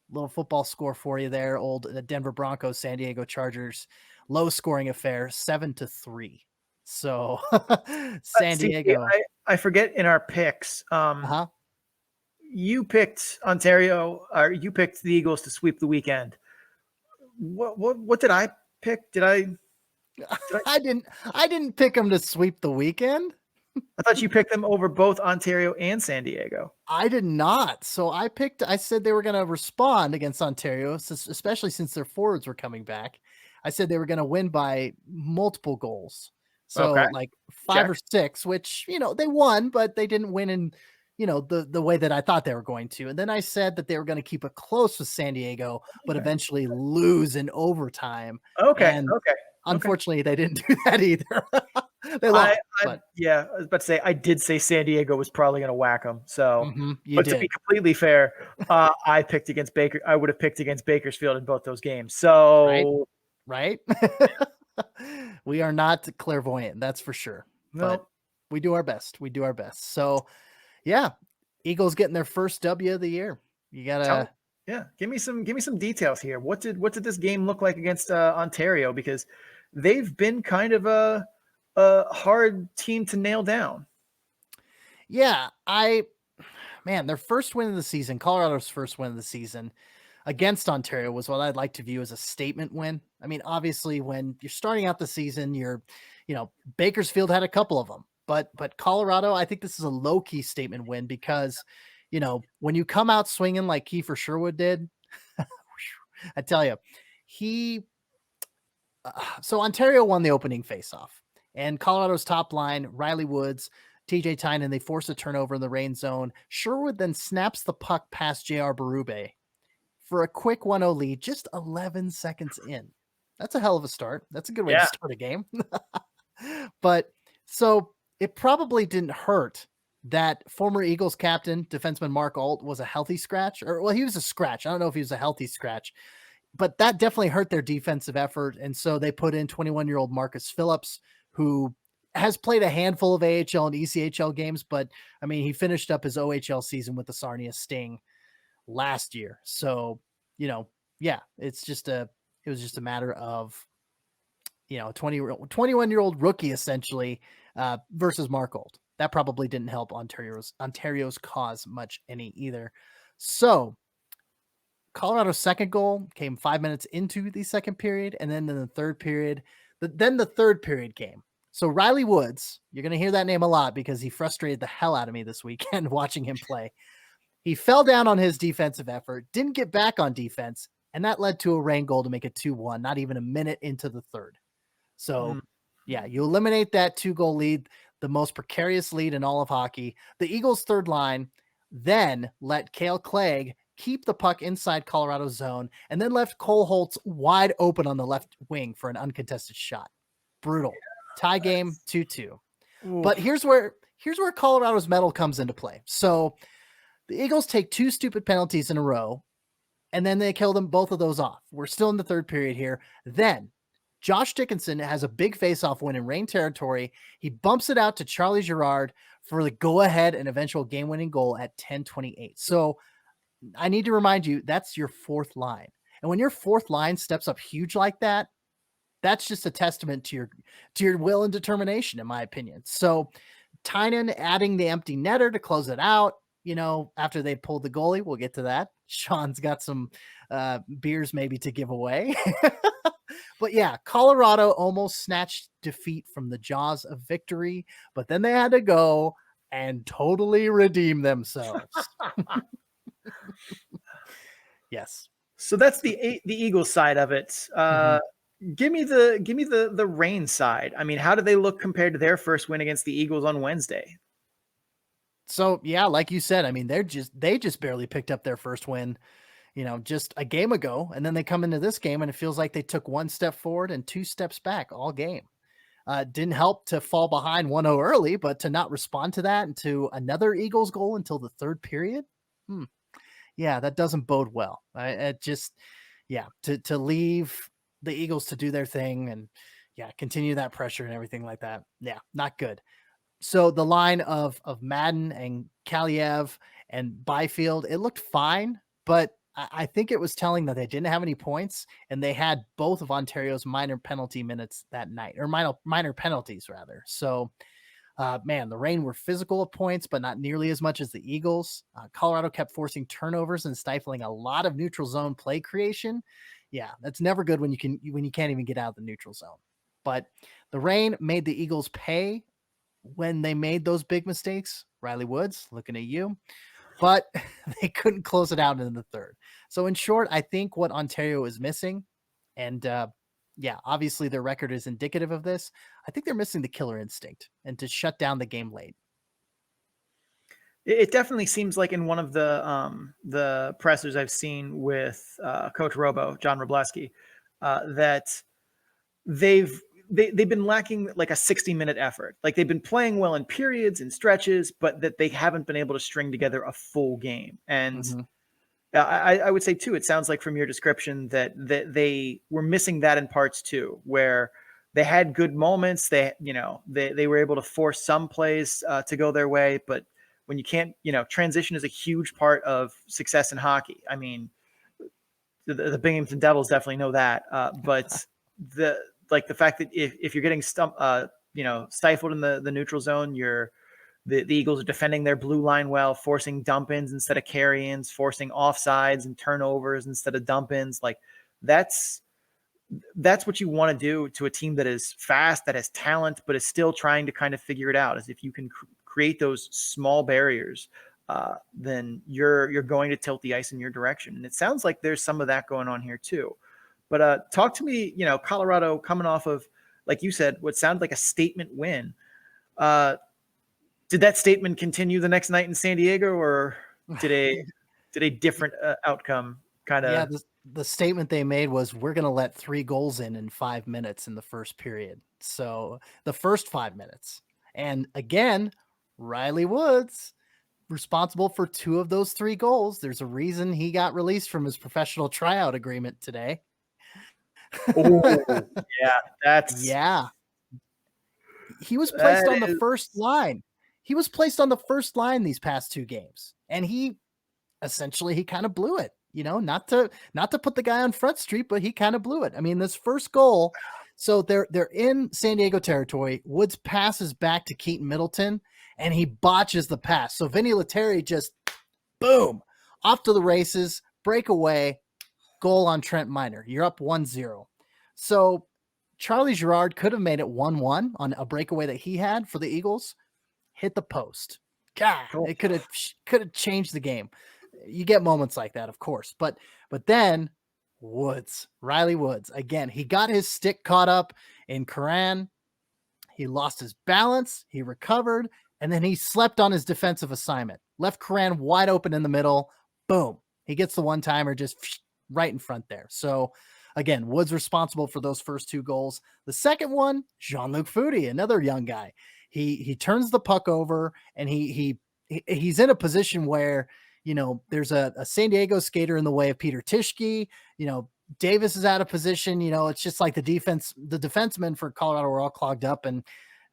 Little football score for you there. The Denver Broncos, San Diego Chargers, low scoring affair, 7-3. So San Diego. I forget in our picks. You picked Ontario, or you picked the Eagles to sweep the weekend. What did I pick? I didn't pick them to sweep the weekend. I thought you picked them over both Ontario and San Diego. I did not. So I said they were going to respond against Ontario, especially since their forwards were coming back. I said they were going to win by multiple goals. So like 5 or 6, which, they won, but they didn't win in, the way that I thought they were going to. And then I said that they were going to keep it close with San Diego, but eventually lose in overtime. And unfortunately, they didn't do that either. They lost. I was about to say, I did say San Diego was probably going to whack them. So, to be completely fair, I would have picked against Bakersfield in both those games. So, right? We are not clairvoyant, that's for sure. No. But we do our best. So, yeah, Eagles getting their first W of the year. You gotta, give me some details here. What did this game look like against Ontario? Because they've been kind of a hard team to nail down. Yeah, their first win of the season, Colorado's first win of the season against Ontario was what I'd like to view as a statement win. I mean, obviously when you're starting out the season, Bakersfield had a couple of them, but Colorado, I think this is a low key statement win because, when you come out swinging like Kiefer Sherwood did, I tell you, so Ontario won the opening faceoff. And Colorado's top line, Riley Woods, TJ Tynan, they force a turnover in the rain zone. Sherwood then snaps the puck past JR Berube, for a quick 1-0 lead, just 11 seconds in. That's a hell of a start. That's a good way to start a game. But so it probably didn't hurt that former Eagles captain, defenseman Mark Alt, was a healthy scratch, or well, he was a scratch. I don't know if he was a healthy scratch, but that definitely hurt their defensive effort. And so they put in 21-year-old Marcus Phillips, who has played a handful of AHL and ECHL games, but I mean, he finished up his OHL season with the Sarnia Sting last year. So, yeah, it was just a matter of, 21-year-old rookie essentially versus Mark Old. That probably didn't help Ontario's cause much any either. So Colorado's second goal came 5 minutes into the second period, and then in the third period, the third period came. So Riley Woods, you're going to hear that name a lot because he frustrated the hell out of me this weekend watching him play. He fell down on his defensive effort, didn't get back on defense, and that led to a rain goal to make it 2-1, not even a minute into the third. So, you eliminate that 2-goal lead, the most precarious lead in all of hockey. The Eagles' third line then let Cale Clegg keep the puck inside Colorado's zone and then left Cole Holtz wide open on the left wing for an uncontested shot. Brutal. Tie game 2-2. But here's where Colorado's mettle comes into play. So the Eagles take 2 stupid penalties in a row, and then they kill them both of those off. We're still in the third period here. Then Josh Dickinson has a big face-off win in Reign territory. He bumps it out to Charlie Girard for the go-ahead and eventual game-winning goal at 10:28. So I need to remind you, that's your fourth line. And when your fourth line steps up huge like that, that's just a testament to your will and determination, in my opinion. So Tynan adding the empty netter to close it out, after they pulled the goalie. We'll get to that. Sean's got some beers maybe to give away. But yeah, Colorado almost snatched defeat from the jaws of victory, but then they had to go and totally redeem themselves. Yes. So that's the Eagles side of it. Give me the Reign side. I mean, how do they look compared to their first win against the Eagles on Wednesday? So yeah, like you said, I mean, they just barely picked up their first win, just a game ago. And then they come into this game and it feels like they took 1 step forward and 2 steps back all game. Didn't help to fall behind 1-0 early, but to not respond to that and to another Eagles goal until the third period. Yeah, that doesn't bode well. To leave the Eagles to do their thing and continue that pressure and everything like that. Yeah, not good. So the line of Madden and Kaliev and Byfield, it looked fine, but I think it was telling that they didn't have any points and they had both of Ontario's minor penalty minutes that night, or minor penalties rather. So the Reign were physical at points, but not nearly as much as the Eagles. Colorado kept forcing turnovers and stifling a lot of neutral zone play creation. Yeah, that's never good when you can't even get out of the neutral zone. But the Reign made the Eagles pay when they made those big mistakes. Riley Woods, looking at you. But they couldn't close it out in the third. So in short, I think what Ontario is missing, and obviously their record is indicative of this, I think they're missing the killer instinct and to shut down the game late. It definitely seems like in one of the pressers I've seen with Coach Robo, John Wroblewski, that they've been lacking like a 60-minute effort. Like they've been playing well in periods and stretches, but that they haven't been able to string together a full game. And I would say too, it sounds like from your description that they were missing that in parts too, where they had good moments. They were able to force some plays to go their way, but when you can't, transition is a huge part of success in hockey. I mean, the Binghamton Devils definitely know that, but the fact that if you're getting stifled in the neutral zone, the Eagles are defending their blue line well, forcing dump-ins instead of carry-ins, forcing offsides and turnovers instead of dump-ins. Like that's what you want to do to a team that is fast, that has talent, but is still trying to kind of figure it out. As if you can create those small barriers, then you're going to tilt the ice in your direction. And it sounds like there's some of that going on here too. But talk to me, Colorado coming off of, like you said, what sounded like a statement win. Did that statement continue the next night in San Diego, or did a different outcome kind of. Yeah, the statement they made was, we're going to let 3 goals in 5 minutes in the first period. So the first 5 minutes. And again, Riley Woods, responsible for 2 of those 3 goals. There's a reason he got released from his professional tryout agreement today. Oh, yeah, that's yeah. He was placed on the first line. He was placed on the first line these past 2 games, and he kind of blew it. Not to put the guy on Front Street, but he kind of blew it. I mean, this first goal. So they're in San Diego territory. Woods passes back to Keaton Middleton, and he botches the pass. So Vinny Lettieri just boom off to the races, breakaway, goal on Trent Miner. You're up 1-0. So Charlie Girard could have made it 1-1 on a breakaway that he had for the Eagles. Hit the post. God, it could have changed the game. You get moments like that, of course. But then Riley Woods, again, he got his stick caught up in Curran. He lost his balance. He recovered. And then he slept on his defensive assignment. Left Curran wide open in the middle. Boom. He gets the one-timer just right in front there. So, again, Woods responsible for those first 2 goals. The second one, Jean-Luc Foudy, another young guy. He turns the puck over, and he's in a position where, there's a San Diego skater in the way of Peter Tischke. Davis is out of position. It's just like the defensemen for Colorado were all clogged up. And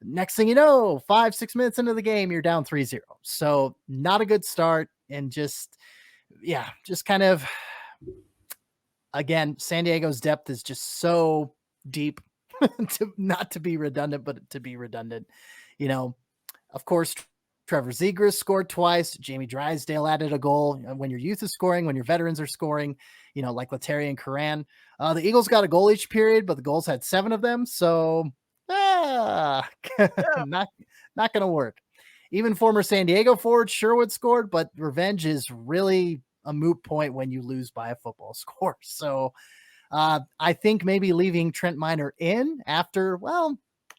next thing you know, 5-6 minutes into the game, you're down 3-0. So not a good start. And just kind of, again, San Diego's depth is just so deep not to be redundant, but to be redundant. Of course, Trevor Zegras scored twice. Jamie Drysdale added a goal. When your youth is scoring, when your veterans are scoring, like Lettieri and Curran. The Eagles got a goal each period, but the goals had 7 of them. So not going to work. Even former San Diego forward Sherwood scored, but revenge is really a moot point when you lose by a football score. So I think maybe leaving Trent Miner in after,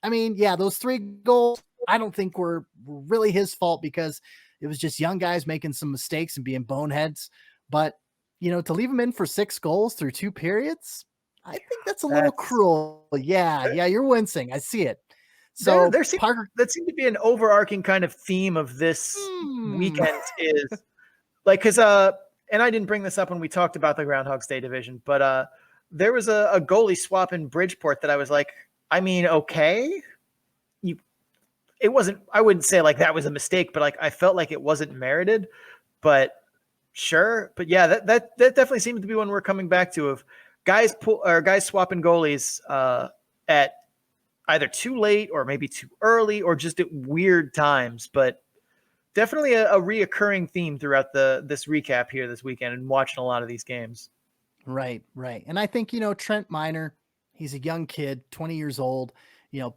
those 3 goals, I don't think were really his fault, because it was just young guys making some mistakes and being boneheads. But, to leave him in for 6 goals through 2 periods, I think that's a little cruel. Yeah, you're wincing. I see it. So that seemed to be an overarching kind of theme of this weekend is like, because and I didn't bring this up when we talked about the Groundhog Day division, but there was a goalie swap in Bridgeport that I was like, okay. It wasn't, I wouldn't say like that was a mistake, but like I felt like it wasn't merited, but sure. But yeah, that definitely seems to be one we're coming back to, of guys swapping goalies at either too late or maybe too early or just at weird times. But definitely a reoccurring theme throughout this recap here this weekend and watching a lot of these games. Right. And I think, Trent Miner, he's a young kid, 20 years old,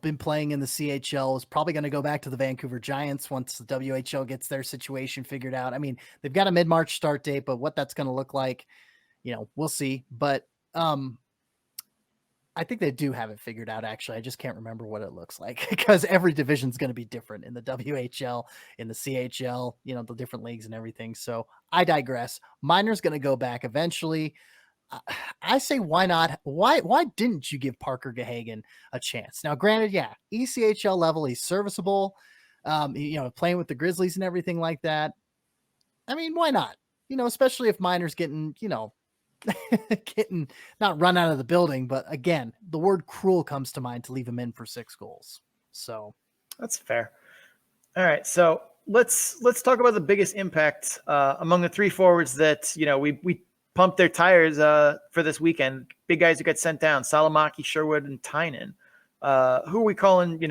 been playing in the CHL, is probably going to go back to the Vancouver Giants once the WHL gets their situation figured out. I mean, they've got a mid-March start date, but what that's going to look like, we'll see. But I think they do have it figured out, actually. I just can't remember what it looks like, because every division is going to be different in the WHL, in the CHL, the different leagues and everything. So I digress. Miner's going to go back eventually. I say, why not? Why didn't you give Parker Gahagan a chance? Now, granted, ECHL level, he's serviceable, playing with the Grizzlies and everything like that. I mean, why not? Especially if Miner's getting, getting not run out of the building, but again, the word cruel comes to mind to leave him in for 6 goals. So that's fair. All right. So let's talk about the biggest impact among the 3 forwards that, we pumped their tires for this weekend. Big guys who got sent down: Salamaki, Sherwood, and Tynan. Who are we calling,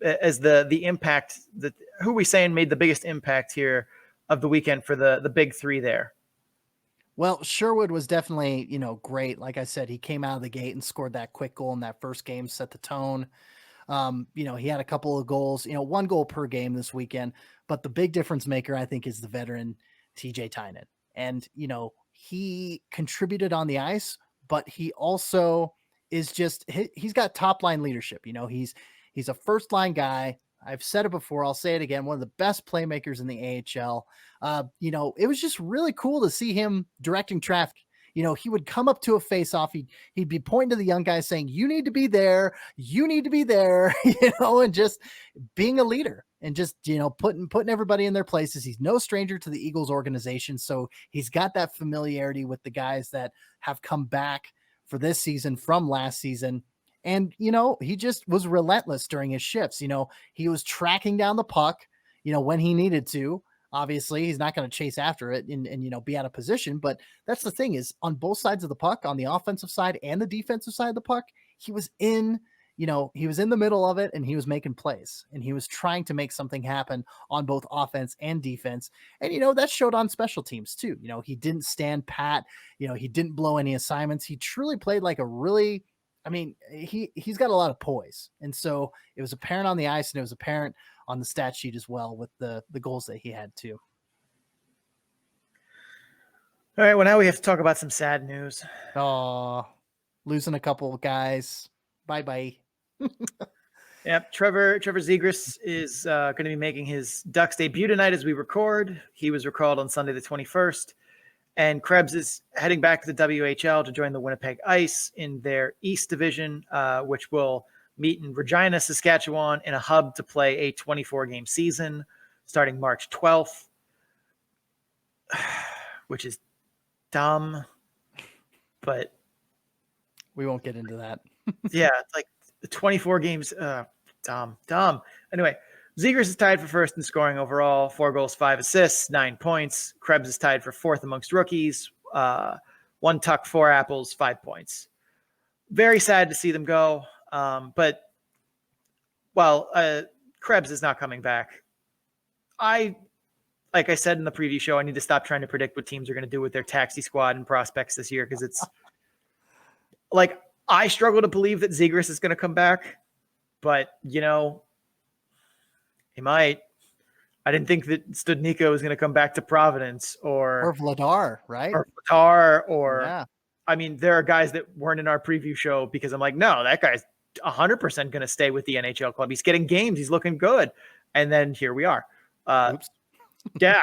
as the impact that, who are we saying made the biggest impact here of the weekend for the big 3 there? Well, Sherwood was definitely, great. Like I said, he came out of the gate and scored that quick goal in that first game, set the tone. He had a couple of goals, 1 goal per game this weekend, but the big difference maker, I think, is the veteran TJ Tynan. And, he contributed on the ice, but he also is he's got top line leadership. He's a first line guy. I've said it before, I'll say it again, one of the best playmakers in the AHL. It was just really cool to see him directing traffic, he would come up to a face-off. He'd be pointing to the young guys saying, you need to be there. You need to be there, and just being a leader and just, putting everybody in their places. He's no stranger to the Eagles organization. So he's got that familiarity with the guys that have come back for this season from last season. And, he just was relentless during his shifts. He was tracking down the puck, when he needed to. Obviously, he's not going to chase after it and be out of position. But that's the thing, is on both sides of the puck, on the offensive side and the defensive side of the puck, he was in the middle of it, and he was making plays, and he was trying to make something happen on both offense and defense. And, that showed on special teams too. He didn't stand pat. He didn't blow any assignments. He truly played like he's got a lot of poise. And so it was apparent on the ice, and it was apparent on the stat sheet as well with the goals that he had too. All right. Well, now we have to talk about some sad news. Oh, losing a couple of guys. Bye-bye. Yep. Trevor Zegras is going to be making his Ducks debut tonight as we record. He was recalled on Sunday the 21st. And Krebs is heading back to the WHL to join the Winnipeg Ice in their East Division, which will meet in Regina, Saskatchewan, in a hub to play a 24-game season starting March 12th, which is dumb, but we won't get into that. Yeah, it's like 24 games. Dumb. Anyway, Zegras is tied for first in scoring overall, 4 goals, 5 assists, 9 points. Krebs is tied for fourth amongst rookies, 1 tuck, 4 apples, 5 points. Very sad to see them go. But Krebs is not coming back. Like I said in the preview show, I need to stop trying to predict what teams are going to do with their taxi squad and prospects this year, because it's like, I struggle to believe that Zegras is going to come back, but he might. I didn't think that Studnicka was going to come back to Providence or Vladar, right? Or Vladar, yeah. I mean, there are guys that weren't in our preview show because I'm like, no, that guy's 100% going to stay with the NHL club. He's getting games. He's looking good. And then here we are. Oops. Yeah.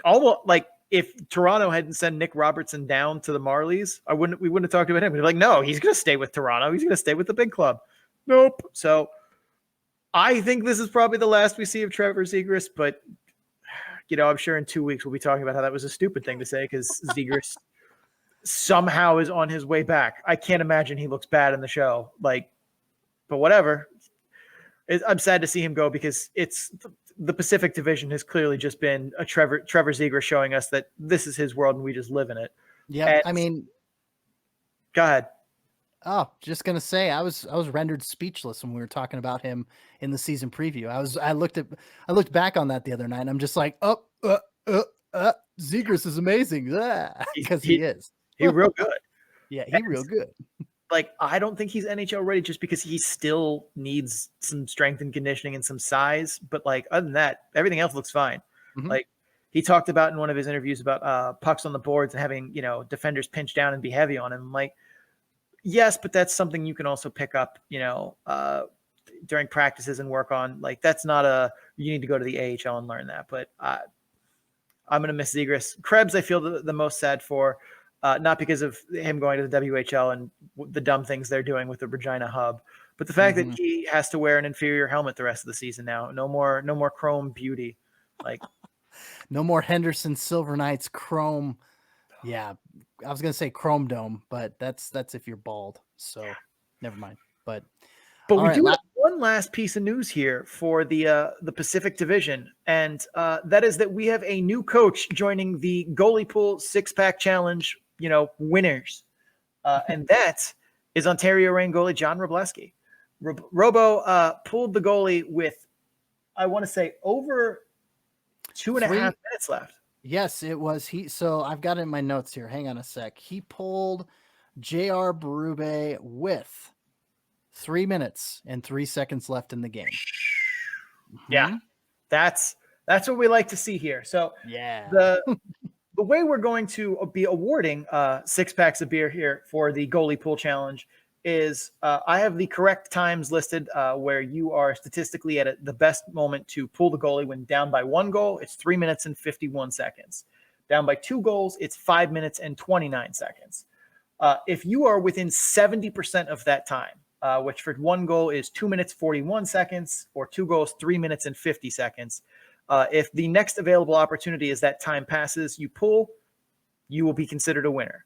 Almost like if Toronto hadn't sent Nick Robertson down to the Marlies, we wouldn't have talked about him. We'd be like, no, he's going to stay with Toronto. He's going to stay with the big club. Nope. So I think this is probably the last we see of Trevor Zegras, but I'm sure in 2 weeks we'll be talking about how that was a stupid thing to say, because Zegras somehow is on his way back. I can't imagine he looks bad in the show. But whatever. I'm sad to see him go, because it's the Pacific Division has clearly just been a Trevor Zegras showing us that this is his world and we just live in it. Yeah. Go ahead. Oh, just going to say, I was rendered speechless when we were talking about him in the season preview. I looked back on that the other night, and I'm just like, Zegras is amazing. Because he is. He's real good. Yeah, he's real good. I don't think he's NHL ready, just because he still needs some strength and conditioning and some size. But other than that, everything else looks fine. Mm-hmm. He talked about in one of his interviews about pucks on the boards and having, defenders pinch down and be heavy on him. Yes, but that's something you can also pick up, during practices and work on. That's not you need to go to the AHL and learn that. But I'm going to miss Zegras. Krebs, I feel the most sad for. Not because of him going to the WHL and the dumb things they're doing with the Regina hub, but the fact that he has to wear an inferior helmet the rest of the season now. No more chrome beauty. No more Henderson Silver Knights chrome. Yeah, I was going to say chrome dome, but that's if you're bald. So never mind. But we do have one last piece of news here for the Pacific Division, and that is that we have a new coach joining the Goalie Pull Six-Pack Challenge, winners. And that is Ontario Reign goalie John Wroblewski. Robo pulled the goalie with, I want to say, over 2.5 minutes left. Yes, it was. So I've got it in my notes here. Hang on a sec. He pulled J.R. Berube with 3 minutes and 3 seconds left in the game. Yeah, that's what we like to see here. So yeah, the way we're going to be awarding 6 packs of beer here for the Goalie Pull Challenge is I have the correct times listed where you are statistically at the best moment to pull the goalie when down by 1 goal. It's 3 minutes and 51 seconds. Down by 2 goals, it's 5 minutes and 29 seconds. If you are within 70% of that time, which for 1 goal is 2 minutes 41 seconds, or 2 goals 3 minutes and 50 seconds, if the next available opportunity as that time passes, you pull, you will be considered a winner.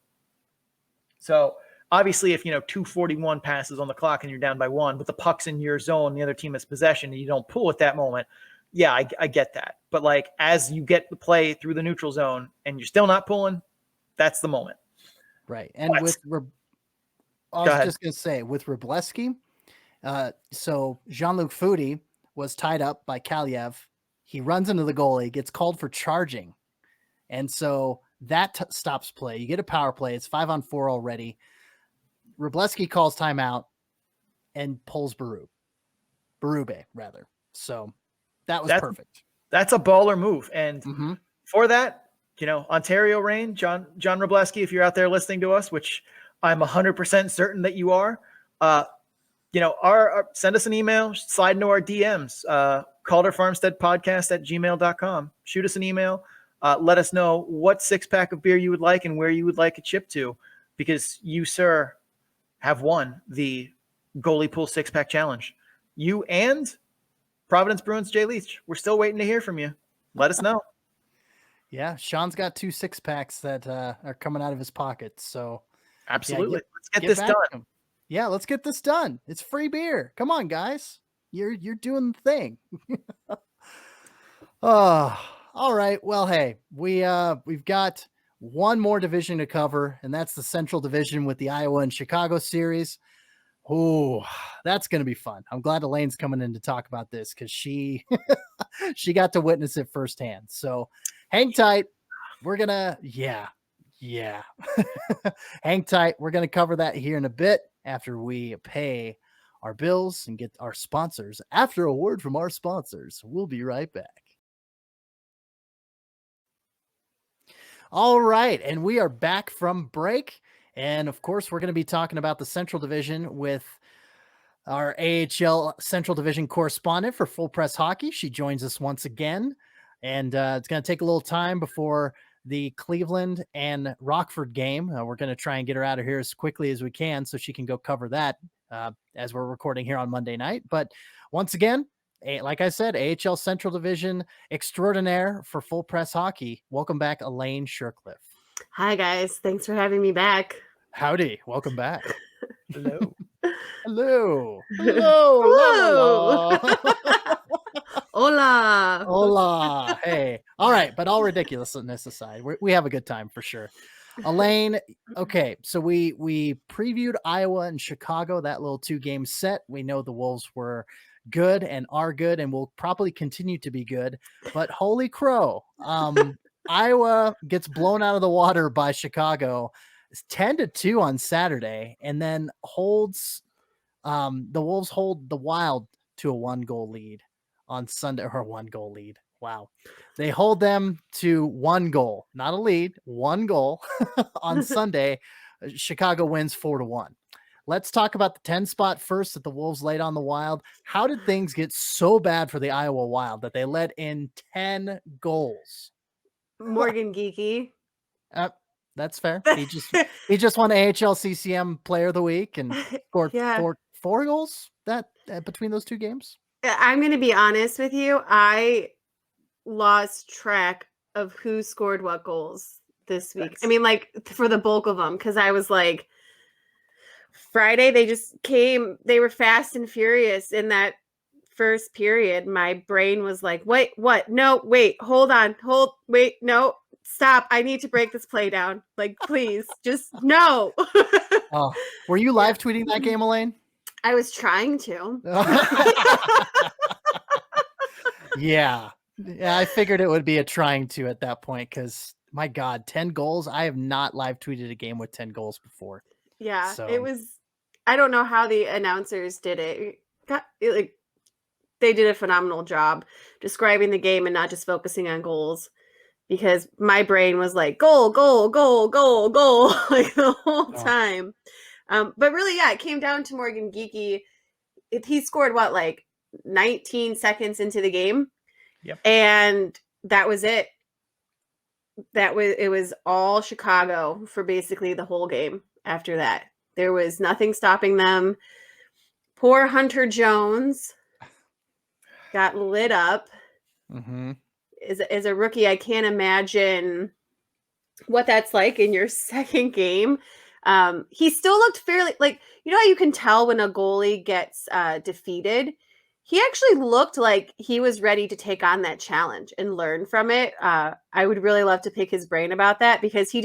So obviously, if 2:41 passes on the clock and you're down by 1, but the puck's in your zone, the other team has possession, and you don't pull at that moment, yeah, I get that. But like as you get the play through the neutral zone and you're still not pulling, that's the moment. Right. And I was just going to say with Wroblewski, so Jean-Luc Foudy was tied up by Kaliev. He runs into the goalie, gets called for charging. And so that stops play. You get a power play. It's 5-on-4 already. Wroblewski calls timeout and pulls Berube rather. So that's perfect. That's a baller move. And for that, Ontario Reign, John Wroblewski, if you're out there listening to us, which I'm 100% certain that you are, send us an email, slide into our DMs, Calder Farmstead Podcast at gmail.com. Shoot us an email. Let us know what 6-pack of beer you would like and where you would like it shipped to, because you, sir, have won the Goalie Pull 6-pack challenge. You and Providence Bruins Jay Leach. We're still waiting to hear from you. Let us know. Yeah, Sean's got 2 6-packs that are coming out of his pockets. So absolutely, let's get this done. Yeah, let's get this done. It's free beer. Come on, guys. You're doing the thing. Oh, all right. Well, hey, we've got one more division to cover, and that's the Central Division with the Iowa and Chicago series. Oh, that's going to be fun. I'm glad Elaine's coming in to talk about this because she got to witness it firsthand. So hang tight. We're going to, yeah. Hang tight. We're going to cover that here in a bit after we pay our bills and get our sponsors. After a word from our sponsors, we'll be right back. All right. And we are back from break. And of course, we're going to be talking about the Central Division with our AHL Central Division correspondent for Full Press Hockey. She joins us once again. And it's going to take a little time before the Cleveland and Rockford game. We're going to try and get her out of here as quickly as we can so she can go cover that as we're recording here on Monday night. But once again, like I said, AHL Central Division extraordinaire for Full Press Hockey. Welcome back, Elaine Shircliff. Hi, guys. Thanks for having me back. Howdy. Welcome back. Hello. Hello. Hello. Hola. Hola. Hey. All right. But all ridiculousness aside, we have a good time for sure. Elaine. Okay. So we previewed Iowa and Chicago, that little 2-game set. We know the Wolves were good and are good and will probably continue to be good, but holy crow. Iowa gets blown out of the water by Chicago. It's 10-2 on Saturday, and then holds the Wolves hold the Wild to a 1-goal lead on Sunday, or 1-goal lead. Wow. They hold them to 1 goal, not a lead, 1 goal on Sunday. Chicago wins 4-1. Let's talk about the 10 spot first that the Wolves laid on the Wild. How did things get so bad for the Iowa Wild that they let in 10 goals? Morgan Geeky. That's fair. He just won AHL CCM Player of the Week and scored 4 goals between those 2 games. I'm going to be honest with you. I lost track of who scored what goals this week. I mean, like for the bulk of them, because I was like, Friday they just came. They were fast and furious in that first period. My brain was like, wait, what? No, wait, hold on, wait, no. Stop. I need to break this play down. Like, please, just no. Oh, were you live tweeting that game, Elaine? I was trying to. Yeah, I figured it would be a trying to at that point because, my God, 10 goals. I have not live tweeted a game with 10 goals before. Yeah, so. It was, I don't know how the announcers did it. They did a phenomenal job describing the game and not just focusing on goals. Because my brain was like, goal, goal, goal, goal, goal, like the whole time. But really, yeah, it came down to Morgan Geeky. He scored, 19 seconds into the game? Yep. And that was it. it was all Chicago for basically the whole game after that. There was nothing stopping them. Poor Hunter Jones got lit up. Mm-hmm. As a rookie, I can't imagine what that's like in your second game. He still looked fairly like, you know how you can tell when a goalie gets defeated? He actually looked like he was ready to take on that challenge and learn from it. I would really love to pick his brain about that because he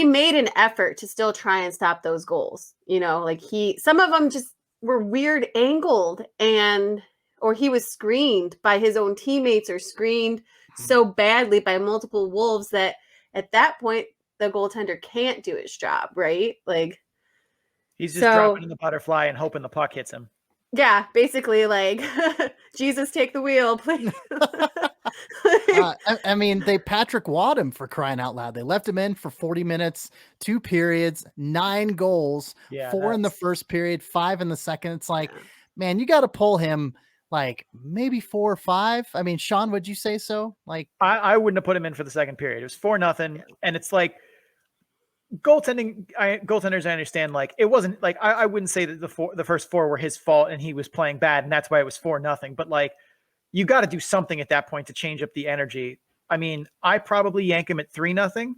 made an effort to still try and stop those goals. You know, like some of them just were weird angled or he was screened by his own teammates or screened so badly by multiple Wolves that at that point, the goaltender can't do his job, right? Like he's just dropping in the butterfly and hoping the puck hits him. Yeah, basically like Jesus, take the wheel, please. I mean, they Patrick Watt him for crying out loud. They left him in for 40 minutes, 2 periods, 9 goals, 4 in the first period, 5 in the second. It's like, man, you got to pull him like maybe 4 or 5. I mean, Sean, would you say so? Like, I wouldn't have put him in for the second period. It was 4-0. And it's like goaltenders, I understand. Like, it wasn't like, I wouldn't say that the first 4 were his fault and he was playing bad. And that's why it was 4-0. But like, you got to do something at that point to change up the energy. I mean, I probably yank him at 3-0.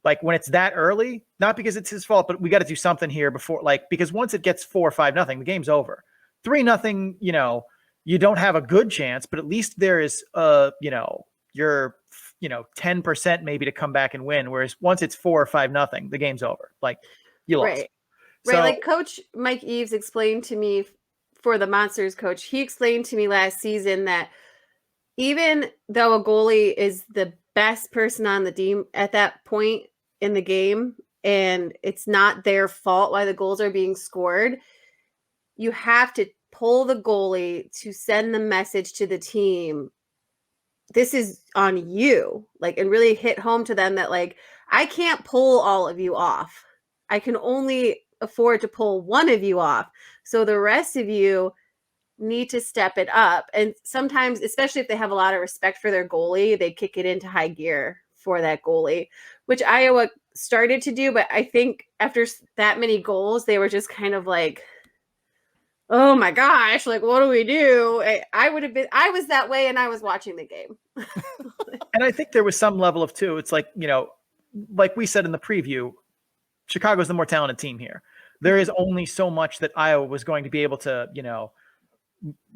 Like when it's that early, not because it's his fault, but we got to do something here before, like, because once it gets 4 or 5-0, the game's over. 3-0, you know, you don't have a good chance, but at least there is, you're 10% maybe to come back and win. Whereas once it's 4 or 5-0, the game's over. Like you lost. Right. Right. Like Coach Mike Eves explained to me for the Monsters coach, he explained to me last season that even though a goalie is the best person on the team at that point in the game, and it's not their fault why the goals are being scored, you have to pull the goalie to send the message to the team. This is on you, like, and really hit home to them that like, I can't pull all of you off. I can only afford to pull one of you off. So the rest of you need to step it up. And sometimes, especially if they have a lot of respect for their goalie, they kick it into high gear for that goalie, which Iowa started to do. But I think after that many goals, they were just kind of like, oh my gosh, like, what do we do? I was that way and I was watching the game. And I think there was some level of too. It's like, like we said in the preview, Chicago's the more talented team here. There is only so much that Iowa was going to be able to,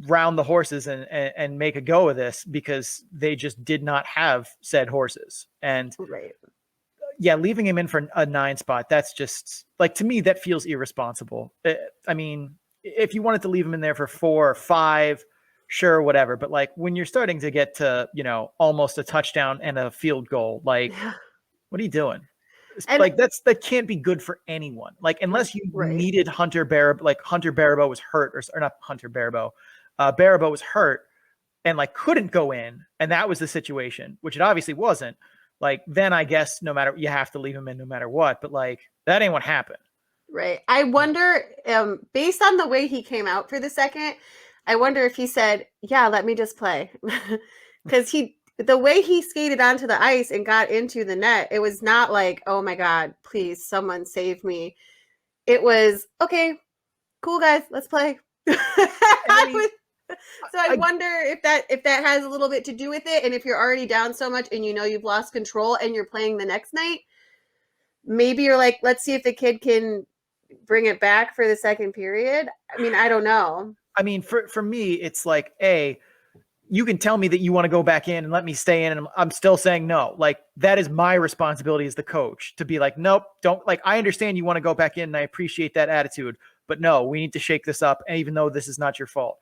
round the horses and make a go of this because they just did not have said horses. And right. Yeah, leaving him in for a 9 spot, that's just like, to me, that feels irresponsible. I mean, if you wanted to leave him in there for 4 or 5, sure, whatever. But like when you're starting to get to, almost a touchdown and a field goal, like, what are you doing? And like that can't be good for anyone. Like unless you needed Hunter Baribeau, like Hunter Baribeau was hurt, or not Hunter Baribeau, Baribeau was hurt and like couldn't go in, and that was the situation, which it obviously wasn't. Like then I guess you have to leave him in no matter what. But like that ain't what happened. Right. I wonder, based on the way he came out for the second, I wonder if he said, "Yeah, let me just play," because the way he skated onto the ice and got into the net, it was not like, oh my God, please, someone save me. It was, okay, cool guys, let's play. I wonder if that has a little bit to do with it. And if you're already down so much and you've lost control and you're playing the next night, maybe you're like, let's see if the kid can bring it back for the second period. I mean, I don't know. I mean, for me, it's like, you can tell me that you want to go back in and let me stay in, and I'm still saying no. Like that is my responsibility as the coach to be like, nope, don't. Like I understand you want to go back in, and I appreciate that attitude, but no, we need to shake this up, even though this is not your fault.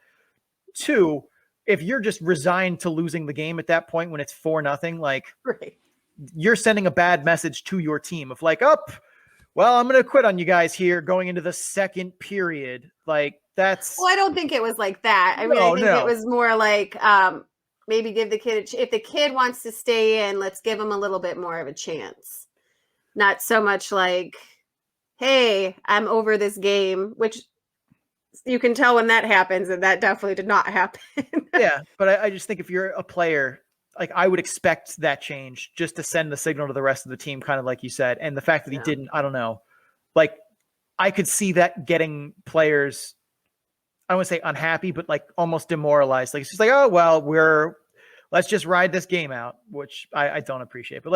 2, if you're just resigned to losing the game at that point when it's 4-0, like you're sending a bad message to your team of like, well, I'm going to quit on you guys here going into the second period. Like that's. Well, I don't think it was like that. I mean, I think it was more like maybe give the kid, if the kid wants to stay in, let's give him a little bit more of a chance. Not so much like, hey, I'm over this game, which you can tell when that happens, and that definitely did not happen. Yeah, but I just think if you're a player, like I would expect that change just to send the signal to the rest of the team, kind of like you said. And the fact that he didn't, I don't know, like I could see that getting players, I don't want to say unhappy, but like almost demoralized. Like it's just like, oh well, let's just ride this game out, which I don't appreciate. But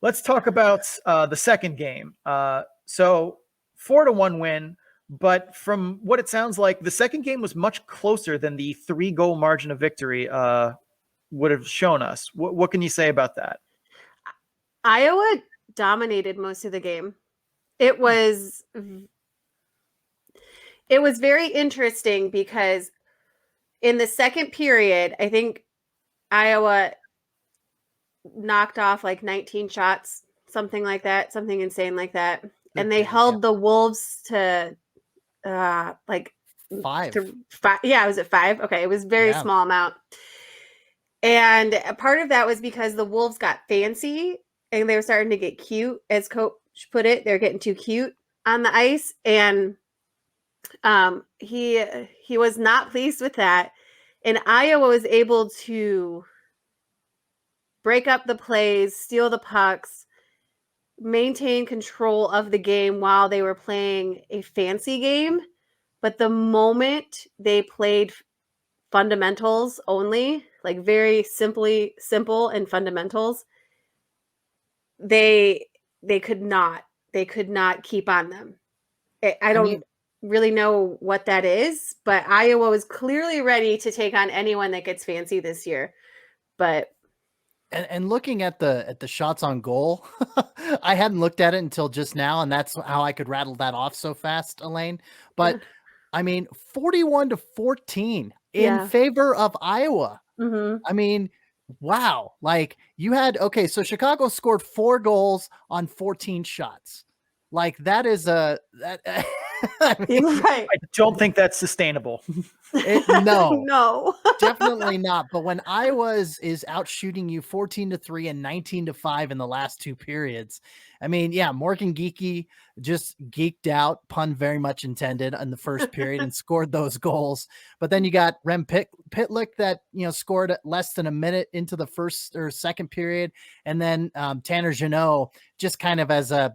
let's talk about the second game. So 4-1 win, but from what it sounds like, the second game was much closer than the 3-goal margin of victory would have shown us. What can you say about that? Iowa dominated most of the game. It was very interesting because in the second period, I think Iowa knocked off like 19 shots, something like that, something insane like that. And they held the Wolves to like 5. Yeah, was it 5? Okay, it was very small amount. And a part of that was because the Wolves got fancy and they were starting to get cute, as coach put it. They're getting too cute on the ice, and he was not pleased with that. And Iowa was able to break up the plays, steal the pucks, maintain control of the game while they were playing a fancy game. But the moment they played fundamentals only, like very simple and fundamentals, they could not keep on them. I don't really know what that is, but Iowa was clearly ready to take on anyone that gets fancy this year. But and looking at the shots on goal, I hadn't looked at it until just now, and that's how I could rattle that off so fast, Elaine. But I mean, 41-14 in favor of Iowa. Mm-hmm. I mean, wow. Like you had, so Chicago scored 4 goals on 14 shots. Like that is I don't think that's sustainable. No, definitely not. But when Iowa is out shooting you 14-3 and 19-5 in the last 2 periods, I mean, Morgan Geekie just geeked out, pun very much intended, in the first period and scored those goals. But then you got Rem Pitlick that, scored less than a minute into the first or second period. And then Tanner Jeannot just kind of as a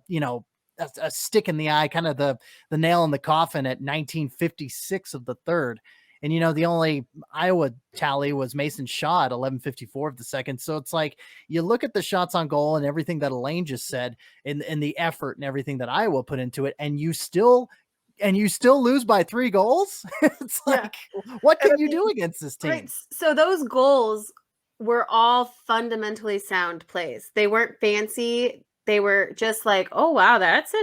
stick in the eye, kind of the nail in the coffin at 19:56 of the third. And, the only Iowa tally was Mason Shaw at 11:54 of the second. So it's like, you look at the shots on goal and everything that Elaine just said and the effort and everything that Iowa put into it. And you still lose by 3 goals. It's like, what can you do against this team? Right. So those goals were all fundamentally sound plays. They weren't fancy. They were just like, oh, wow, that's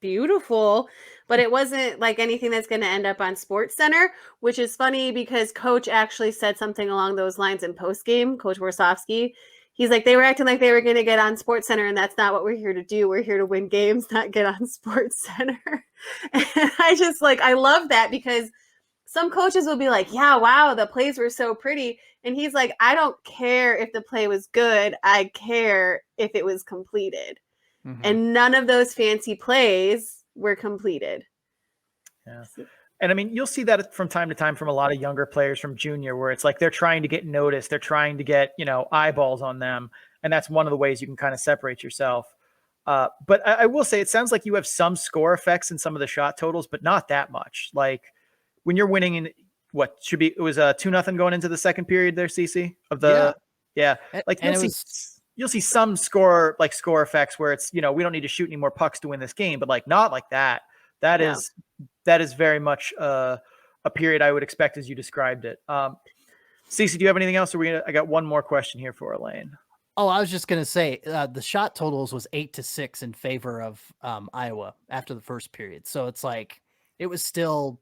beautiful. But it wasn't like anything that's going to end up on SportsCenter, which is funny because Coach actually said something along those lines in postgame, Coach Warsofsky. He's like, they were acting like they were going to get on SportsCenter, and that's not what we're here to do. We're here to win games, not get on SportsCenter. And I love that because some coaches will be like, yeah, wow, the plays were so pretty. And he's like, I don't care if the play was good. I care if it was completed. Mm-hmm. And none of those fancy plays were completed. Yeah. And I mean, you'll see that from time to time from a lot of younger players from junior, where it's like they're trying to get noticed. They're trying to get, eyeballs on them. And that's one of the ways you can kind of separate yourself. But I will say, it sounds like you have some score effects in some of the shot totals, but not that much. Like when you're winning in it was 2-0 going into the second period there, CC Like you'll see some score effects where it's, we don't need to shoot any more pucks to win this game, but like not like that. That is very much a period I would expect as you described it. CC, do you have anything else? Or I got one more question here for Elaine. Oh, I was just going to say the shot totals was 8-6 in favor of Iowa after the first period. So it's like, it was still,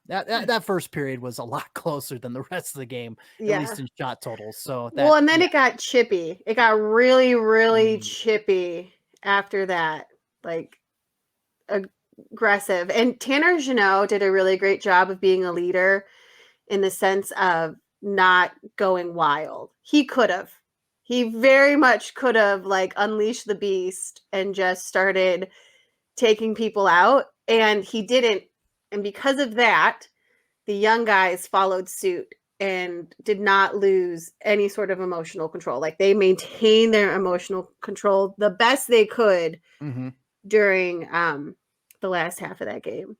that first period was a lot closer than the rest of the game, at least in shot totals. So and then it got chippy. It got really, really chippy after that, like aggressive. And Tanner Jeannot did a really great job of being a leader in the sense of not going wild. He very much could have like unleashed the beast and just started taking people out, and he didn't. And because of that, the young guys followed suit and did not lose any sort of emotional control. Like they maintained their emotional control the best they could during the last half of that game.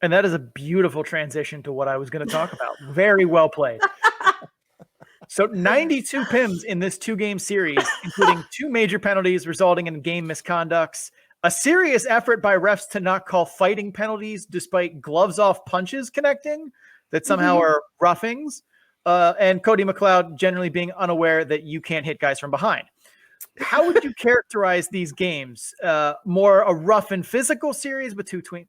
And that is a beautiful transition to what I was going to talk about. Very well played. So 92 PIMs in this 2-game series, including 2 major penalties resulting in game misconducts, a serious effort by refs to not call fighting penalties despite gloves off punches connecting that somehow are roughings, and Cody McLeod generally being unaware that you can't hit guys from behind. How would you characterize these games? More a rough and physical series between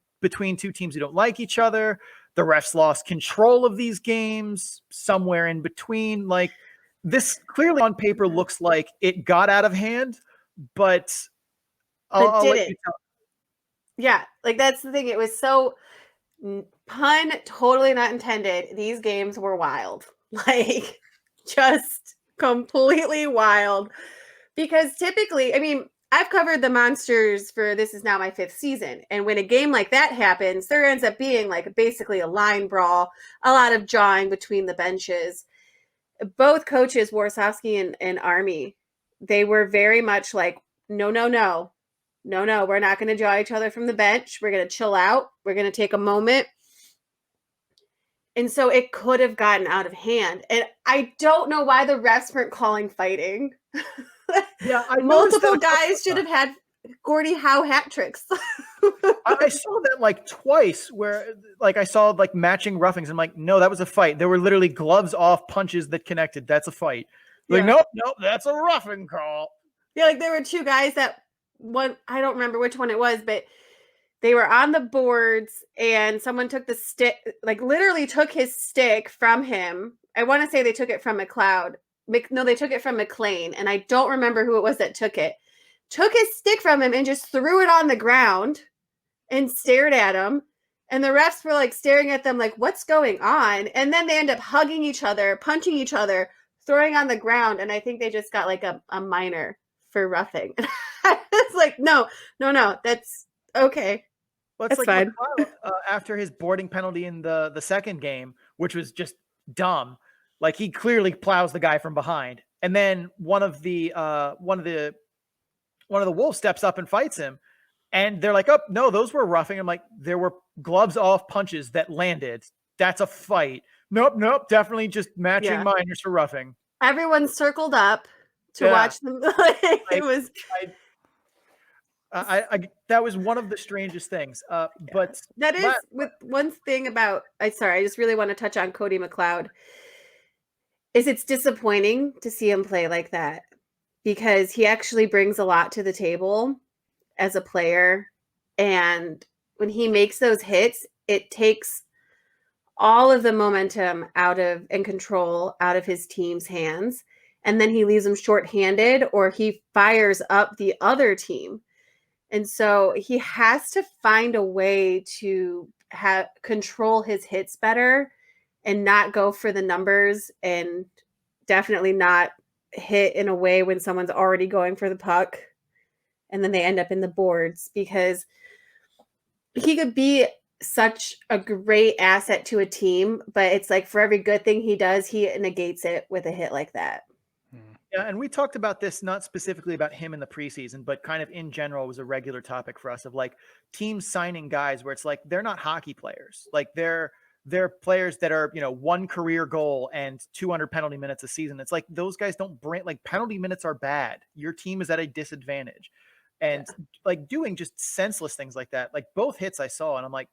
2 teams who don't like each other? The refs lost control of these games, somewhere in between. Like, this clearly on paper looks like it got out of hand, but I'll let you tell. Yeah, like that's the thing. It was so, pun totally not intended, these games were wild. Like, just completely wild. Because typically, I mean, I've covered the Monsters for, this is now my 5th season. And when a game like that happens, there ends up being like basically a line brawl, a lot of jawing between the benches. Both coaches, Warsofsky and Army, they were very much like, no, we're not going to jaw each other from the bench. We're going to chill out. We're going to take a moment. And so it could have gotten out of hand. And I don't know why the refs weren't calling fighting. Yeah, multiple guys should have had Gordie Howe hat tricks. I saw that like twice where like I saw like matching roughings. I'm like, no, that was a fight. There were literally gloves off punches that connected. That's a fight. Like, nope, that's a roughing call. Yeah, like there were 2 guys that one, I don't remember which one it was, but they were on the boards and someone took the stick, like literally took his stick from him. I want to say they took it from McLeod. No, they took it from McLean, and I don't remember who it was that took it. Took his stick from him and just threw it on the ground and stared at him. And the refs were like staring at them like, what's going on? And then they end up hugging each other, punching each other, throwing on the ground. And I think they just got like a minor for roughing. It's like, no, that's okay. Well, it's like fine. McLeod, after his boarding penalty in the second game, which was just dumb. Like, he clearly plows the guy from behind, and then one of the Wolves steps up and fights him, and they're like, "Oh no, those were roughing." I'm like, "There were gloves off punches that landed. That's a fight." Nope, definitely just matching minors for roughing. Everyone circled up to watch them. It was. That was one of the strangest things. But that is with one thing about. I just really want to touch on Cody McLeod. It's disappointing to see him play like that because he actually brings a lot to the table as a player. And when he makes those hits, it takes all of the momentum and control out of his team's hands. And then he leaves them shorthanded or he fires up the other team. And so he has to find a way to control his hits better and not go for the numbers and definitely not hit in a way when someone's already going for the puck and then they end up in the boards, because he could be such a great asset to a team, but it's like for every good thing he does, he negates it with a hit like that. Yeah, and we talked about this, not specifically about him in the preseason, but kind of in general was a regular topic for us of like teams signing guys where it's like they're not hockey players. Like they're players that are, one career goal and 200 penalty minutes a season. It's like those guys don't bring, like, penalty minutes are bad. Your team is at a disadvantage. And like doing just senseless things like that, like both hits I saw, and I'm like,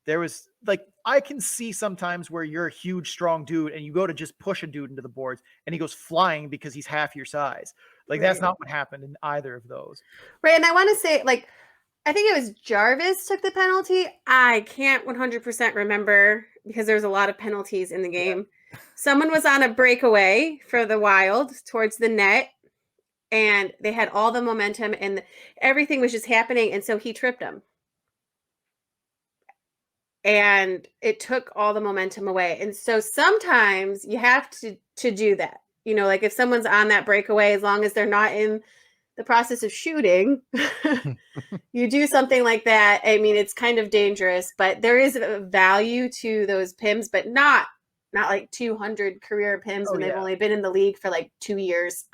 there was like, I can see sometimes where you're a huge, strong dude and you go to just push a dude into the boards and he goes flying because he's half your size. Like that's not what happened in either of those. Right. And I want to say, like, I think it was Jarvis took the penalty. I can't 100% remember because there's a lot of penalties in the game. Yeah. Someone was on a breakaway for the Wild towards the net and they had all the momentum and everything was just happening. And so he tripped him. And it took all the momentum away. And so sometimes you have to do that. Like if someone's on that breakaway, as long as they're not in the process of shooting, you do something like that. I mean, it's kind of dangerous, but there is a value to those PIMs, but not not like 200 career PIMs when they've yeah. only been in the league for like 2 years.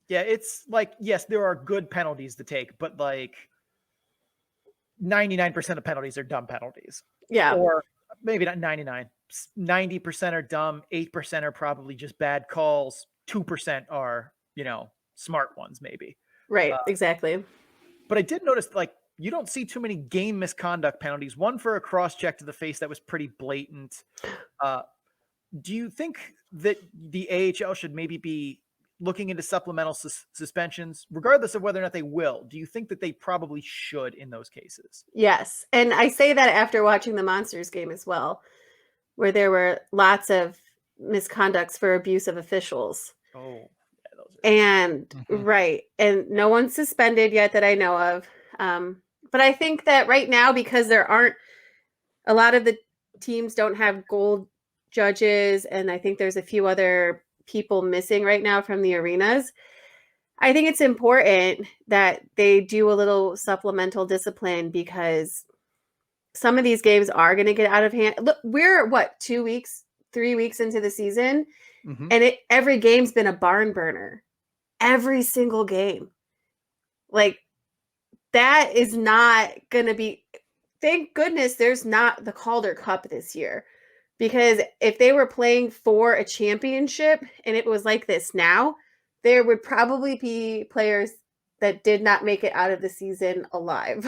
Yeah, it's like, yes, there are good penalties to take, but like 99% of penalties are dumb penalties. Yeah. Or maybe not 99. 90% are dumb, 8% are probably just bad calls, 2% are, smart ones maybe. Right, exactly. But I did notice, like, you don't see too many game misconduct penalties. One for a cross-check to the face that was pretty blatant. Do you think that the AHL should maybe be looking into supplemental suspensions, regardless of whether or not they will? Do you think that they probably should in those cases? Yes. And I say that after watching the Monsters game as well, where there were lots of misconducts for abuse of officials. Oh, yeah, those are... And right. And no one's suspended yet that I know of. But I think that right now, because there aren't a lot of the teams don't have gold judges, and I think there's a few other people missing right now from the arenas, I think it's important that they do a little supplemental discipline, because some of these games are going to get out of hand. Look, we're 3 weeks into the season, and every game's been a barn burner. Every single game. Like, that is not going to be, thank goodness there's not the Calder Cup this year, because if they were playing for a championship and it was like this now, there would probably be players that did not make it out of the season alive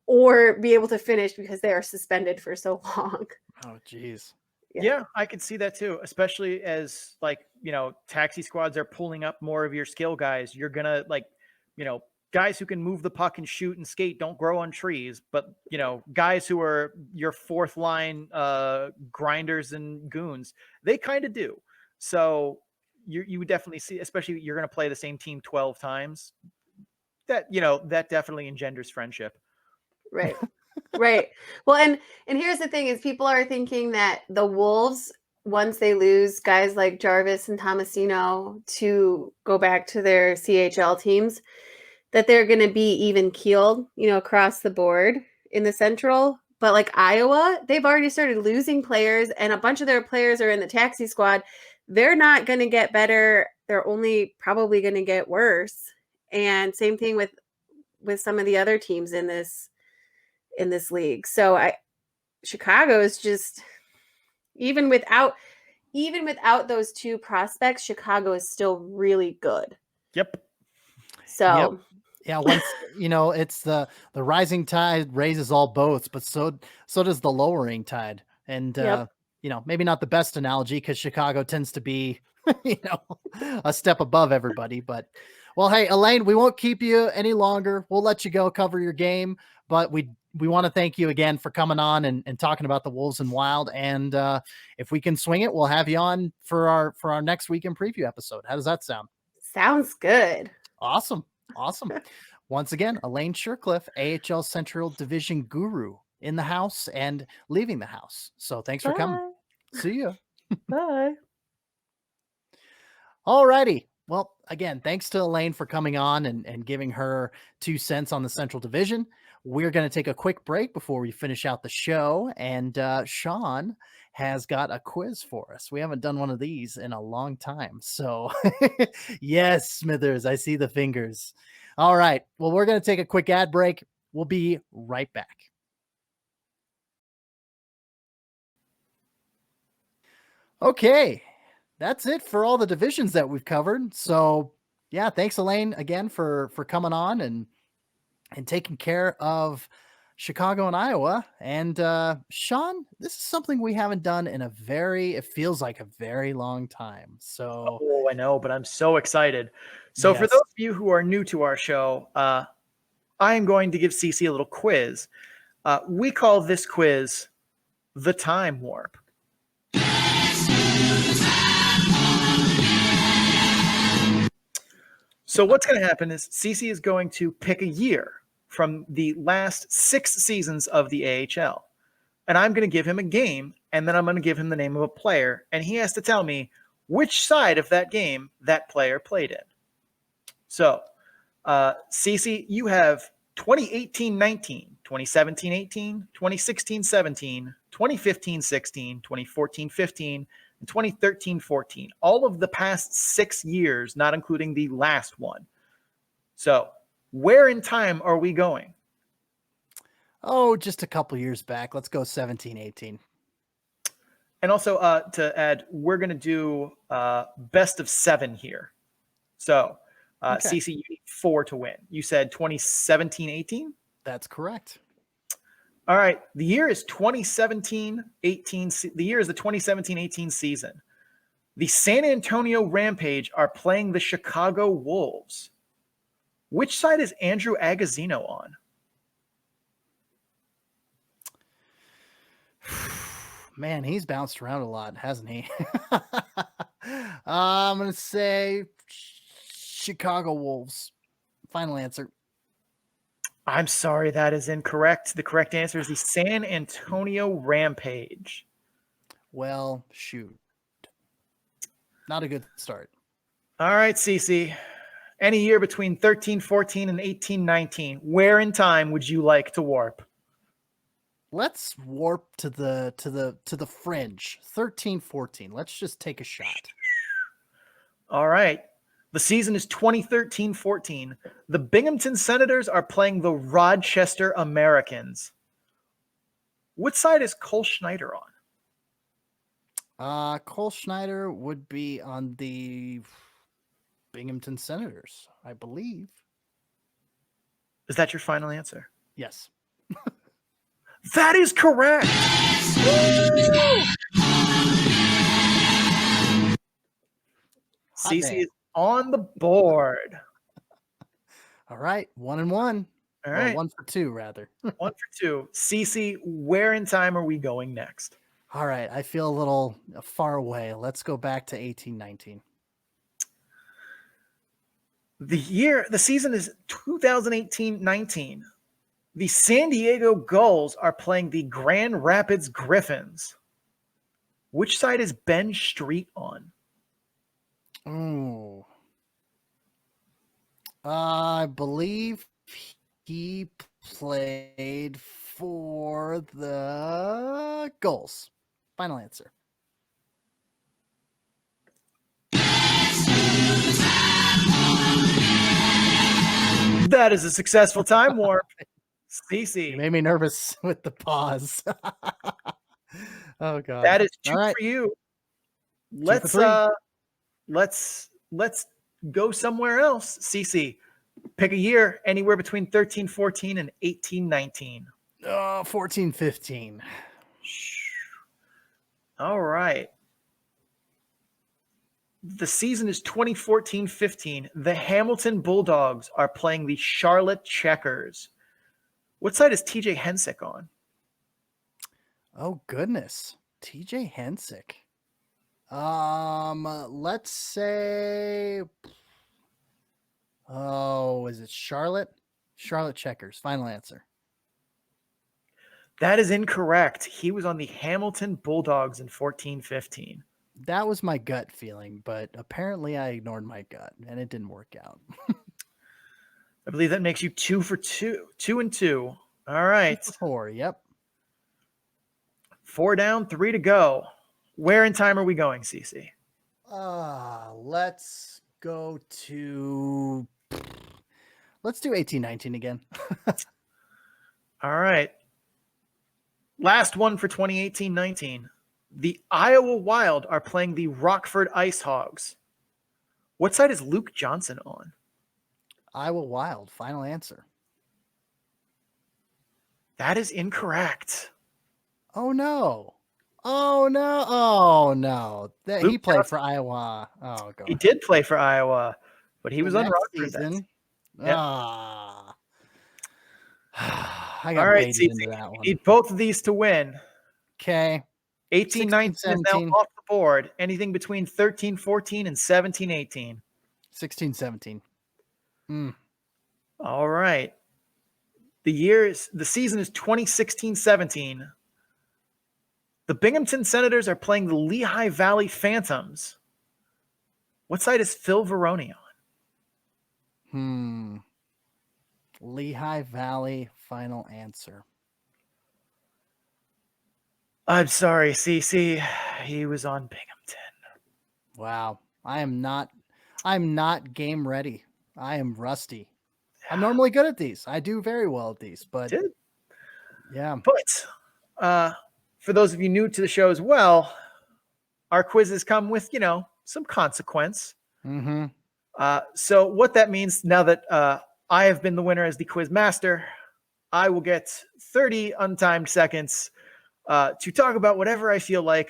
or be able to finish because they are suspended for so long. Oh, geez. Yeah, I could see that too, especially as, like, taxi squads are pulling up more of your skill guys. You're going to, like, guys who can move the puck and shoot and skate don't grow on trees, but, guys who are your fourth line grinders and goons, they kind of do. So you would definitely see, especially you're going to play the same team 12 times, that, that definitely engenders friendship. Right. Right. Well, and here's the thing is, people are thinking that the Wolves, once they lose guys like Jarvis and Tomasino to go back to their CHL teams, that they're going to be even keeled, across the board in the Central. But like Iowa, they've already started losing players, and a bunch of their players are in the taxi squad. They're not going to get better. They're only probably going to get worse. And same thing with some of the other teams in this league. So Chicago is just, even without those two prospects, Chicago is still really good. Yep. So yep. Yeah, once it's the rising tide raises all boats, but so does the lowering tide. And maybe not the best analogy, because Chicago tends to be a step above everybody. But well, hey, Elaine, we won't keep you any longer. We'll let you go cover your game, but we want to thank you again for coming on and talking about the Wolves and Wild. And if we can swing it, we'll have you on for our next weekend preview episode. How does that sound? Sounds good. Awesome. Once again, Elaine Shircliff, AHL Central Division guru, in the house and leaving the house. So thanks for coming. See you. Bye. All righty. Well, again, thanks to Elaine for coming on and giving her 2 cents on the Central Division. We're going to take a quick break before we finish out the show. And Sean has got a quiz for us. We haven't done one of these in a long time. So yes, Smithers, I see the fingers. All right. Well, we're going to take a quick ad break. We'll be right back. Okay. That's it for all the divisions that we've covered. So yeah, thanks Elaine again for coming on and taking care of Chicago and Iowa. And Sean, this is something we haven't done in it feels like a very long time. So I know, but I'm so excited. So for those of you who are new to our show, I am going to give CC a little quiz. We call this quiz the Time Warp. So what's going to happen is CC is going to pick a year from the last 6 seasons of the AHL. And I'm going to give him a game, and then I'm going to give him the name of a player, and he has to tell me which side of that game that player played in. So, CC, you have 2018-19, 2017-18, 2016-17, 2015-16, 2014-15, and 2013-14. All of the past 6 years, not including the last one. So where in time are we going? Oh, just a couple years back. Let's go 17-18. And also to add, we're going to do best of 7 here. So Okay. CC, you need 4 to win. You said 2017-18? That's correct. All right. The year is 2017-18. The year is the 2017-18 season. The San Antonio Rampage are playing the Chicago Wolves. Which side is Andrew Agozzino on? Man, he's bounced around a lot, hasn't he? I'm going to say Chicago Wolves. Final answer. I'm sorry, that is incorrect. The correct answer is the San Antonio Rampage. Well, shoot. Not a good start. All right, CC. Any year between 13-14 and 18-19, where in time would you like to warp? Let's warp to the fringe. 13-14. Let's just take a shot. All right. The season is 2013-14. The Binghamton Senators are playing the Rochester Americans. What side is Cole Schneider on? Cole Schneider would be on the Binghamton Senators, I believe. Is that your final answer? Yes. That is correct. CC is on the board. All right. 1-1. All right. Well, 1 for 2, rather. 1 for 2. CC, where in time are we going next? All right. I feel a little far away. Let's go back to 18-19. The season is 2018-19. The San Diego Gulls are playing the Grand Rapids Griffins. Which side is Ben Street on? Oh. I believe he played for the Gulls. Final answer. That is a successful time warp. CC. You made me nervous with the pause. Oh god. That is 2 All right. for you. 2 for 3. Let's go somewhere else. CC, pick a year anywhere between 13-14 and 18-19. 14-15. All right. The season is 2014-15. The Hamilton Bulldogs are playing the Charlotte Checkers. What side is TJ Hensick on? Oh goodness. TJ Hensick. Let's say is it Charlotte? Charlotte Checkers. Final answer. That is incorrect. He was on the Hamilton Bulldogs in 14-15. That was my gut feeling, but apparently I ignored my gut and it didn't work out. I believe that makes you 2 for 2. 2 and 2. All right. 4, yep. 4 down, 3 to go. Where in time are we going, CC? Let's go to let's do 18-19 again. All right. Last one for 2018-19. The Iowa Wild are playing the Rockford Ice Hogs. What side is Luke Johnson on? Iowa Wild. Final answer. That is incorrect. Oh no. Oh no. Oh no. He played for Iowa. Oh god. He did play for Iowa, but he was on Rockford season. Yep. I got all right, baited into that one. Need both of these to win. Okay. 18-19 is now off the board. Anything between 13-14 and 17-18. 16-17. All right. The season is 2016-17. The Binghamton Senators are playing the Lehigh Valley Phantoms. What side is Phil Varone on? Lehigh Valley. Final answer. I'm sorry, CC. He was on Binghamton. Wow. I'm not game ready. I am rusty. I'm normally good at these. I do very well at these, but yeah. But for those of you new to the show as well, our quizzes come with, some consequence. Mm-hmm. So what that means now that I have been the winner as the quiz master, I will get 30 untimed seconds to talk about whatever I feel like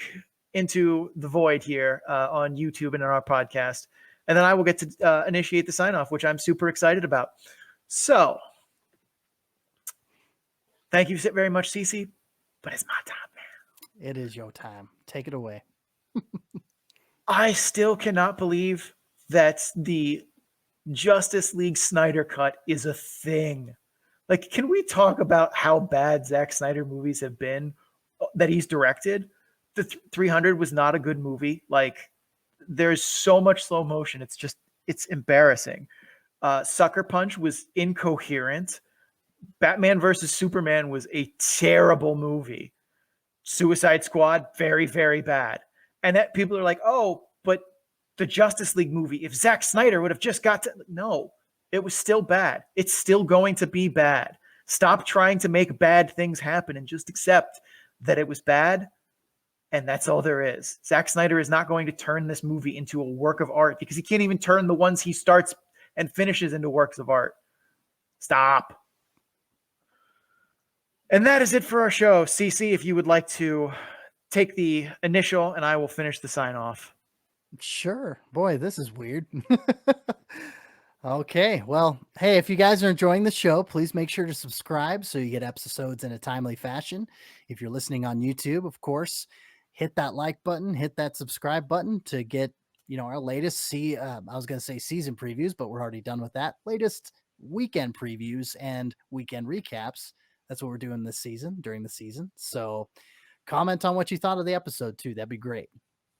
into the void here on YouTube and on our podcast. And then I will get to initiate the sign-off, which I'm super excited about. So thank you very much, Cece, but it's my time now. It is your time. Take it away. I still cannot believe that the Justice League Snyder Cut is a thing. Like, can we talk about how bad Zack Snyder movies have been that he's directed? The 300 was not a good movie. Like, there's so much slow motion. It's embarrassing. Sucker Punch was incoherent. Batman versus Superman was a terrible movie. Suicide Squad, very, very bad. And that people are like, oh, but the Justice League movie, if Zack Snyder would have just got to... No, it was still bad. It's still going to be bad. Stop trying to make bad things happen and just accept that it was bad. And that's all there is. Zack Snyder is not going to turn this movie into a work of art because he can't even turn the ones he starts and finishes into works of art. Stop. And that is it for our show. CC, if you would like to take the initial and I will finish the sign off. Sure. Boy, this is weird. Okay. Well, hey, if you guys are enjoying the show, please make sure to subscribe so you get episodes in a timely fashion. If you're listening on YouTube, of course, hit that like button, hit that subscribe button to get, our latest I was going to say season previews, but we're already done with that. Latest weekend previews and weekend recaps. That's what we're doing this season, during the season. So comment on what you thought of the episode too. That'd be great.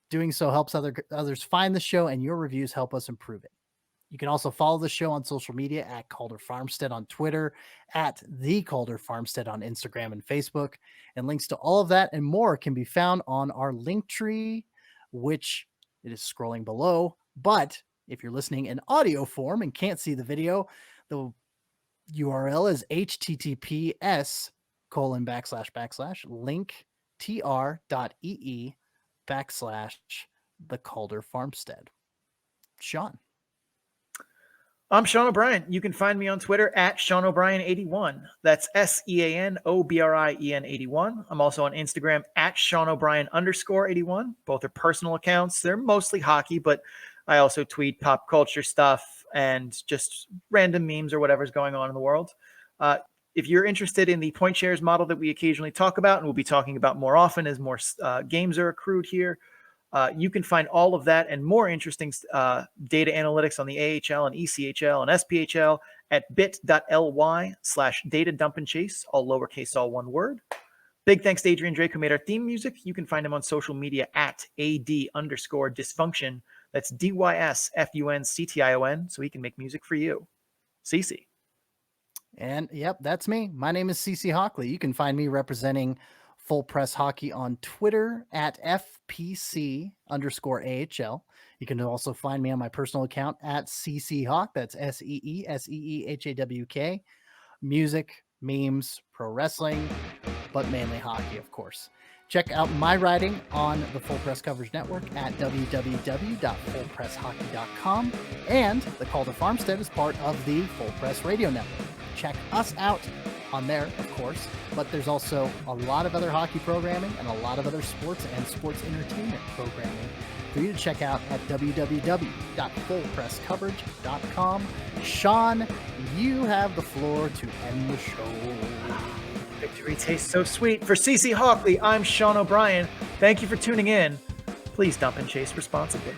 Doing so helps others find the show, and your reviews help us improve it. You can also follow the show on social media at Calder Farmstead on Twitter, at the Calder Farmstead on Instagram and Facebook. And links to all of that and more can be found on our link tree, which it is scrolling below. But if you're listening in audio form and can't see the video, the URL is https://linktr.ee/the Calder Farmstead. Sean. I'm Sean O'Brien. You can find me on Twitter at Sean O'Brien81. That's SeanObrien81. I'm also on Instagram at Sean O'Brien_81. Both are personal accounts. They're mostly hockey, but I also tweet pop culture stuff and just random memes or whatever's going on in the world. If you're interested in the point shares model that we occasionally talk about, and we'll be talking about more often as more games are accrued here, you can find all of that and more interesting data analytics on the AHL and ECHL and SPHL at bit.ly/data-dump-and-chase, all lowercase, all one word. Big thanks to Adrian Drake, who made our theme music. You can find him on social media at AD_dysfunction. That's DYSFUNCTION, so he can make music for you. Cece. And yep, that's me. My name is CC Hockley. You can find me representing Full Press Hockey on Twitter at FPC_AHL. You can also find me on my personal account at CCHawk. That's SEESEEHAWK. Music, memes, pro wrestling, but mainly hockey, of course. Check out my writing on the Full Press Coverage Network at www.fullpresshockey.com. And the Calder Farmstead is part of the Full Press Radio Network. Check us out on there, of course, but there's also a lot of other hockey programming and a lot of other sports and sports entertainment programming for you to check out at www.fullpresscoverage.com. Sean, you have the floor to end the show. Victory tastes so sweet. For CC Hockley, I'm Sean O'Brien. Thank you for tuning in. Please dump and chase responsibly.